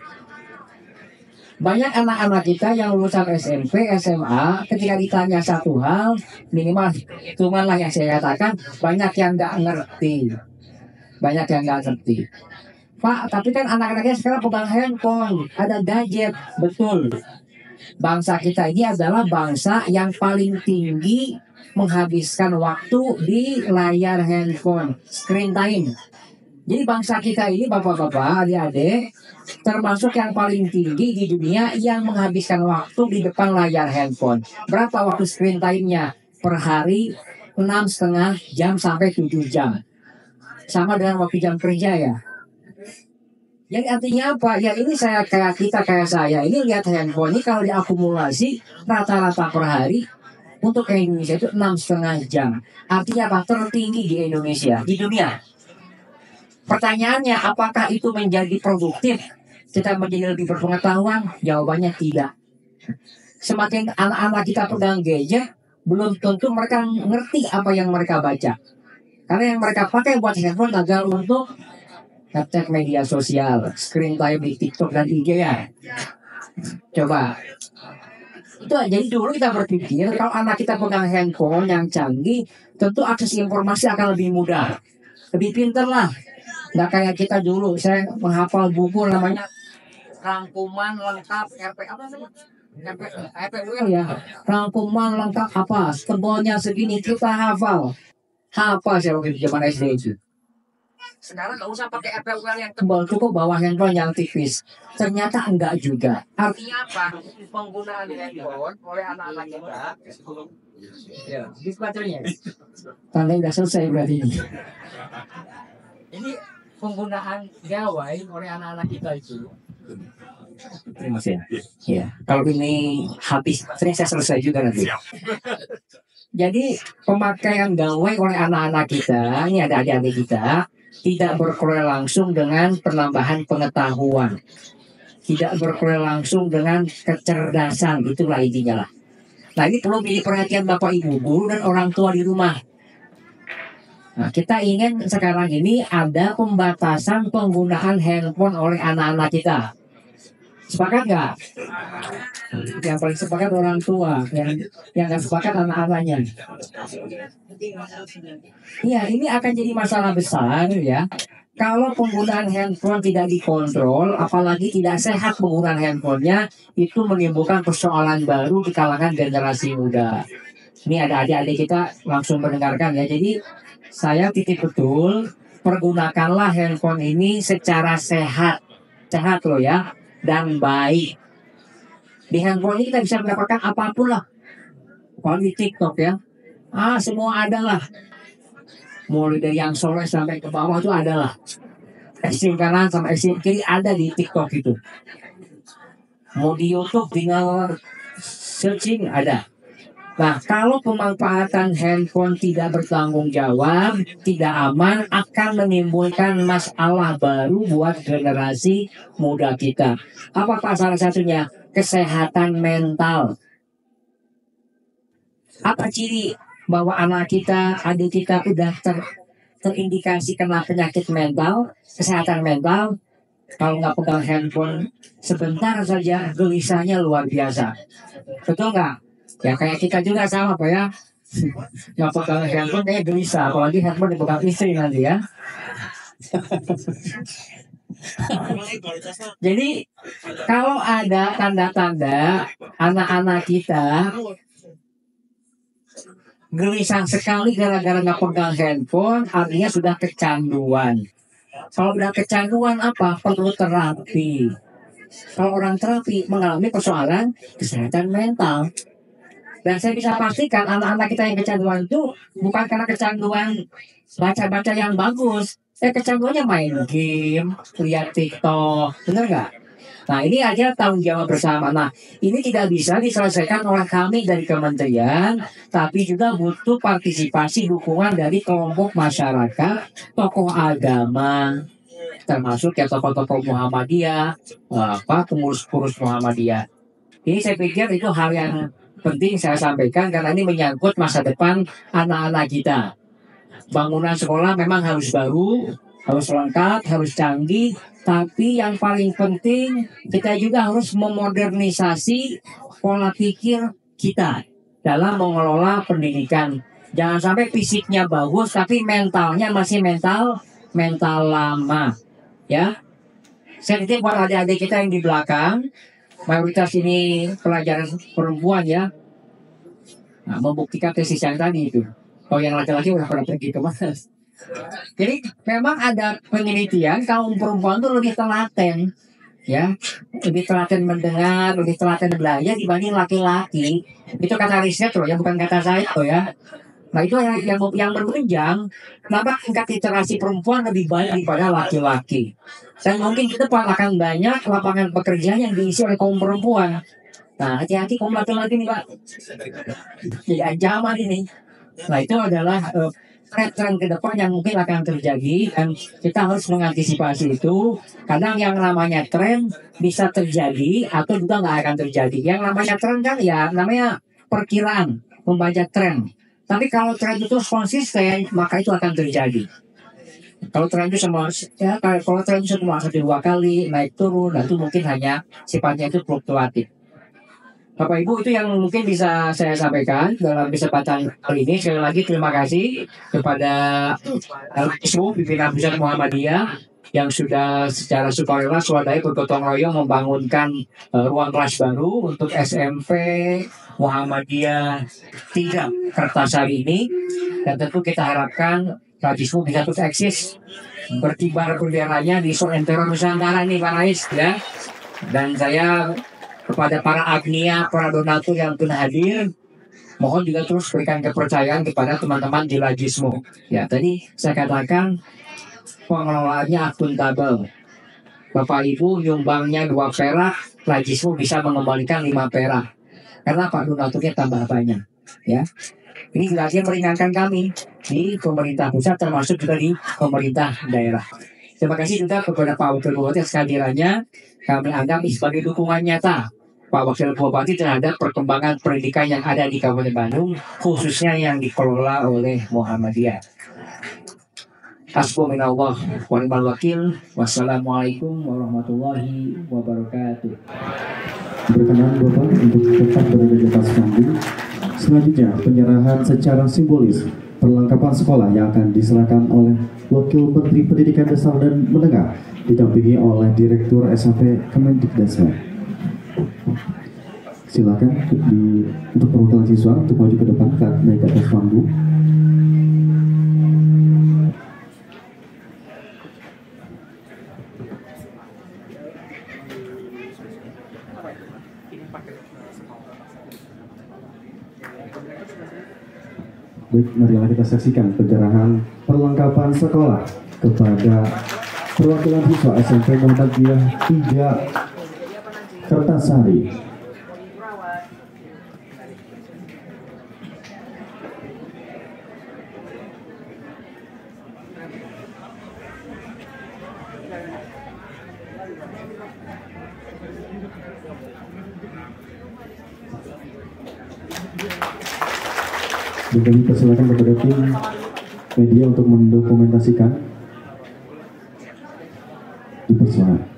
Banyak anak-anak kita yang lulusan SMP, SMA, ketika ditanya satu hal, minimal hitunganlah yang saya katakan, banyak yang nggak ngerti. Banyak yang nggak ngerti. Pak, tapi kan anak-anaknya sekarang pegang handphone, ada gadget, betul. Bangsa kita ini adalah bangsa yang paling tinggi menghabiskan waktu di layar handphone, screen time. Jadi bangsa kita ini, bapak-bapak, adik-adik, termasuk yang paling tinggi di dunia yang menghabiskan waktu di depan layar handphone. Berapa waktu screen time-nya? Per hari 6,5 jam sampai 7 jam. Sama dengan waktu jam kerja ya. Jadi artinya apa? Ya ini kayak saya ini lihat handphone ini kalau diakumulasi rata-rata per hari untuk Indonesia itu 6,5 jam. Artinya apa? Tertinggi di Indonesia, di dunia. Pertanyaannya, apakah itu menjadi produktif? Kita menjadi lebih berpengetahuan? Jawabannya tidak. Semakin anak-anak kita pegang gadget, belum tentu mereka ngerti apa yang mereka baca. Karena yang mereka pakai buat handphone adalah untuk ngecek media sosial, screen time di TikTok dan IG ya. Coba Itu jadi dulu kita berpikir kalau anak kita pegang handphone yang canggih, tentu akses informasi akan lebih mudah, lebih pinter lah. Nggak kayak kita dulu, saya menghafal buku namanya rangkuman lengkap RP apa namanya? RPWL ya, rangkuman lengkap apa, tebalnya segini kita hafal. Hafal saya waktu itu zaman SD itu. Sekarang nggak usah pakai RPWL yang tebal, cukup bawa handphone yang tipis. Ternyata enggak juga. Artinya apa? Penggunaan handphone oleh anak-anak kita. Ya, di baterainya. Tanda udah selesai berarti ini. Ini penggunaan gawai oleh anak-anak kita itu. Terima kasih. Ya, kalau ini habis, saya selesai juga nanti. Jadi pemakaian gawai oleh anak-anak kita, ini ada adik-adik kita, tidak berkorelasi langsung dengan penambahan pengetahuan, tidak berkorelasi langsung dengan kecerdasan, itulah intinya lah. Nah ini perlu menjadi perhatian Bapak Ibu guru dan orang tua di rumah. Nah kita ingin sekarang ini ada pembatasan penggunaan handphone oleh anak-anak kita. Sepakat nggak? Yang paling sepakat orang tua, yang nggak sepakat anak-anaknya. Iya, ini akan jadi masalah besar ya. Kalau penggunaan handphone tidak dikontrol, apalagi tidak sehat penggunaan handphonenya, itu menimbulkan persoalan baru di kalangan generasi muda. Ini ada adik-adik kita langsung mendengarkan ya. Jadi saya titip betul, pergunakanlah handphone ini secara sehat loh ya. Dan baik. Di handphone ini kita bisa mendapatkan apapun lah. Kalau di TikTok ya, semua ada lah. Mulai dari yang sore sampai ke bawah itu ada lah. Ekstrem kanan sama ekstrem kiri ada di TikTok itu. Mau di YouTube tinggal searching ada. Nah, kalau pemanfaatan handphone tidak bertanggung jawab, tidak aman, akan menimbulkan masalah baru buat generasi muda kita. Apa salah satunya? Kesehatan mental. Apa ciri bahwa anak kita, adik kita udah terindikasi kena penyakit mental, kesehatan mental? Kalau nggak pegang handphone, sebentar saja gelisahnya luar biasa. Betul nggak? Ya kayak kita juga sama Pak ya. Nggak pegang handphone kayaknya gelisah. Apalagi handphone dipegang istri nanti ya. Jadi kalau ada tanda-tanda anak-anak kita gelisah sekali gara-gara nggak pegang handphone, artinya sudah kecanduan. Kalau udah kecanduan apa? Perlu terapi. Kalau orang terapi mengalami persoalan kesehatan mental. Dan saya bisa pastikan anak-anak kita yang kecanduan itu bukan karena kecanduan baca-baca yang bagus. Kecanduannya main game, lihat TikTok, bener nggak? Nah ini aja tanggung jawab bersama. Nah ini tidak bisa diselesaikan oleh kami dari kementerian, tapi juga butuh partisipasi dukungan dari kelompok masyarakat, tokoh agama, termasuk ya tokoh-tokoh Muhammadiyah, pengurus-pengurus Muhammadiyah. Ini saya pikir itu hal yang penting saya sampaikan karena ini menyangkut masa depan anak-anak kita. Bangunan sekolah memang harus baru, harus lengkap, harus canggih, tapi yang paling penting kita juga harus memodernisasi pola pikir kita dalam mengelola pendidikan. Jangan sampai fisiknya bagus tapi mentalnya masih mental lama, ya. Saya titip buat adik-adik kita yang di belakang. Mayoritas ini pelajaran perempuan ya. Nah, membuktikan tesis yang tadi itu. Kalau yang laki-laki udah pernah pergi kemana? Jadi memang ada penelitian kaum perempuan itu lebih telaten, ya, lebih telaten mendengar, lebih telaten belajar dibanding laki-laki. Itu kata riset loh, ya bukan kata saya loh ya. Nah itu yang berjenjang. Kenapa tingkat literasi perempuan lebih banyak daripada laki-laki? Dan mungkin ke depan akan banyak lapangan pekerjaan yang diisi oleh kaum perempuan. Nah hati-hati kaum laki-laki nih Pak. Jadi ancaman ini. Nah itu adalah tren ke depan yang mungkin akan terjadi dan kita harus mengantisipasi itu. Kadang yang namanya tren bisa terjadi atau juga nggak akan terjadi. Yang namanya tren kan ya namanya perkiraan, membaca tren. Tapi kalau tren itu konsisten, maka itu akan terjadi. Kalau tren itu kalau tren itu satu dua kali naik turun, itu mungkin hanya sifatnya itu fluktuatif. Bapak Ibu, itu yang mungkin bisa saya sampaikan dalam kesempatan kali ini. Sekali lagi terima kasih kepada Al-Qismu Pimpinan Pusat Muhammadiyah yang sudah secara sukarela swadaya bergotong royong membangunkan ruang kelas baru untuk SMP Muhammadiyah 3 Kertasari ini. Dan tentu kita harapkan Al-Qismu bisa terus eksis, berkibar benderanya di seantero Nusantara nih Pak Rais ya. Dan saya kepada para agnia, para donatur yang telah hadir, mohon juga terus berikan kepercayaan kepada teman-teman di Lajismu. Ya, tadi saya katakan pengelolaannya akuntabel. Bapak Ibu nyumbangnya 2 perak, Lajismu bisa mengembalikan 5 perak. Karena Pak donaturnya tambah banyak. Ya, ini juga meringankan kami di pemerintah pusat termasuk juga di pemerintah daerah. Terima kasih juga kepada Pak Wakil Bupati kehadirannya. Kami anggap sebagai dukungan nyata Pak Wakil Bupati terhadap perkembangan pendidikan yang ada di Kabupaten Bandung, khususnya yang dikelola oleh Muhammadiyah. Hasbunallah wa ni'mal wakil. Wassalamualaikum warahmatullahi wabarakatuh. Berkenan Bapak untuk tetap berada di atas panggung. Selanjutnya penyerahan secara simbolis perlengkapan sekolah yang akan diserahkan oleh Wakil Menteri Pendidikan Dasar dan Menengah didampingi oleh Direktur SMP Kemendikbudristek. Silakan untuk perwakilan siswa untuk maju ke depan naik ke atas panggung. Baik, marilah kita saksikan penyerahan perlengkapan sekolah kepada perwakilan siswa SMP Muhammadiyah 3 Kertasari. Dan kami persilakan kepada tim media untuk mendokumentasikan. Dipersilakan.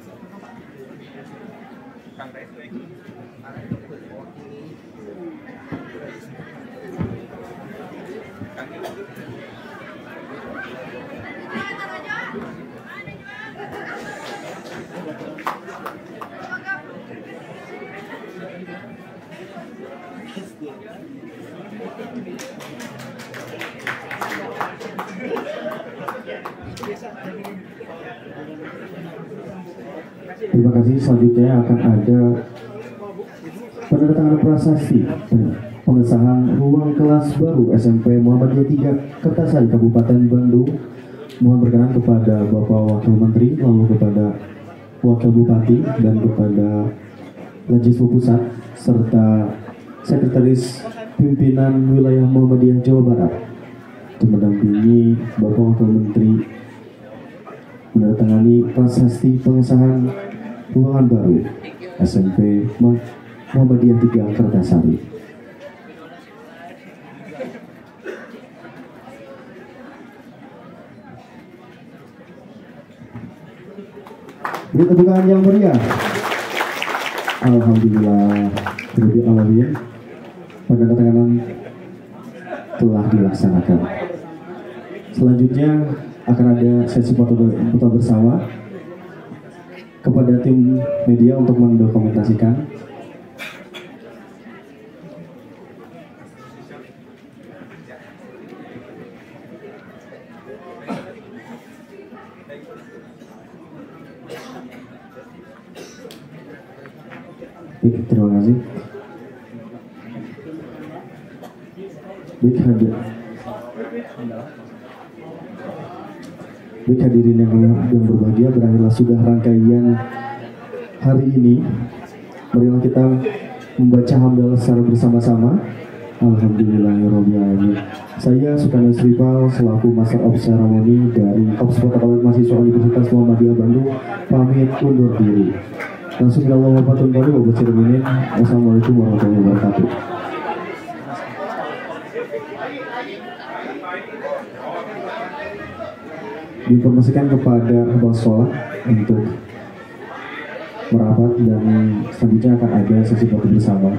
Terima kasih. Selanjutnya akan ada penandatanganan prasasti pengesahan ruang kelas baru SMP Muhammadiyah 3 Kertasari Kabupaten Bandung. Mohon berkenan kepada Bapak Wakil Menteri, lalu kepada Wakil Bupati dan kepada Lajismu Pusat serta Sekretaris Pimpinan Wilayah Muhammadiyah Jawa Barat untuk mendampingi Bapak Wakil Menteri menandatangani prasasti pengesahan ruangan baru SMP Muhammadiyah 3 Kertasari. Beri tepuk tangan yang meriah. Alhamdulillah, rabbil alamin, penandatanganan telah dilaksanakan. Selanjutnya akan ada sesi foto bersama kepada tim media untuk mendokumentasikan. Terima kasih. Baik hadirin yang berbahagia, berakhirlah sudah rangkaian hari ini. Marilah kita membaca hamdalah secara bersama-sama. Alhamdulillahirrahmanirrahim. Saya Sukarno Sripal selaku Master of Ceremony dari Korps Protokol Mahasiswa Universitas Muhammadiyah Bandung pamit undur diri. Langsung kita wafatun kami wabarakatuh. Wassalamualaikum warahmatullahi wabarakatuh. Diinformasikan kepada kepala sekolah untuk merapat dan selanjutnya akan ada sesi foto bersama.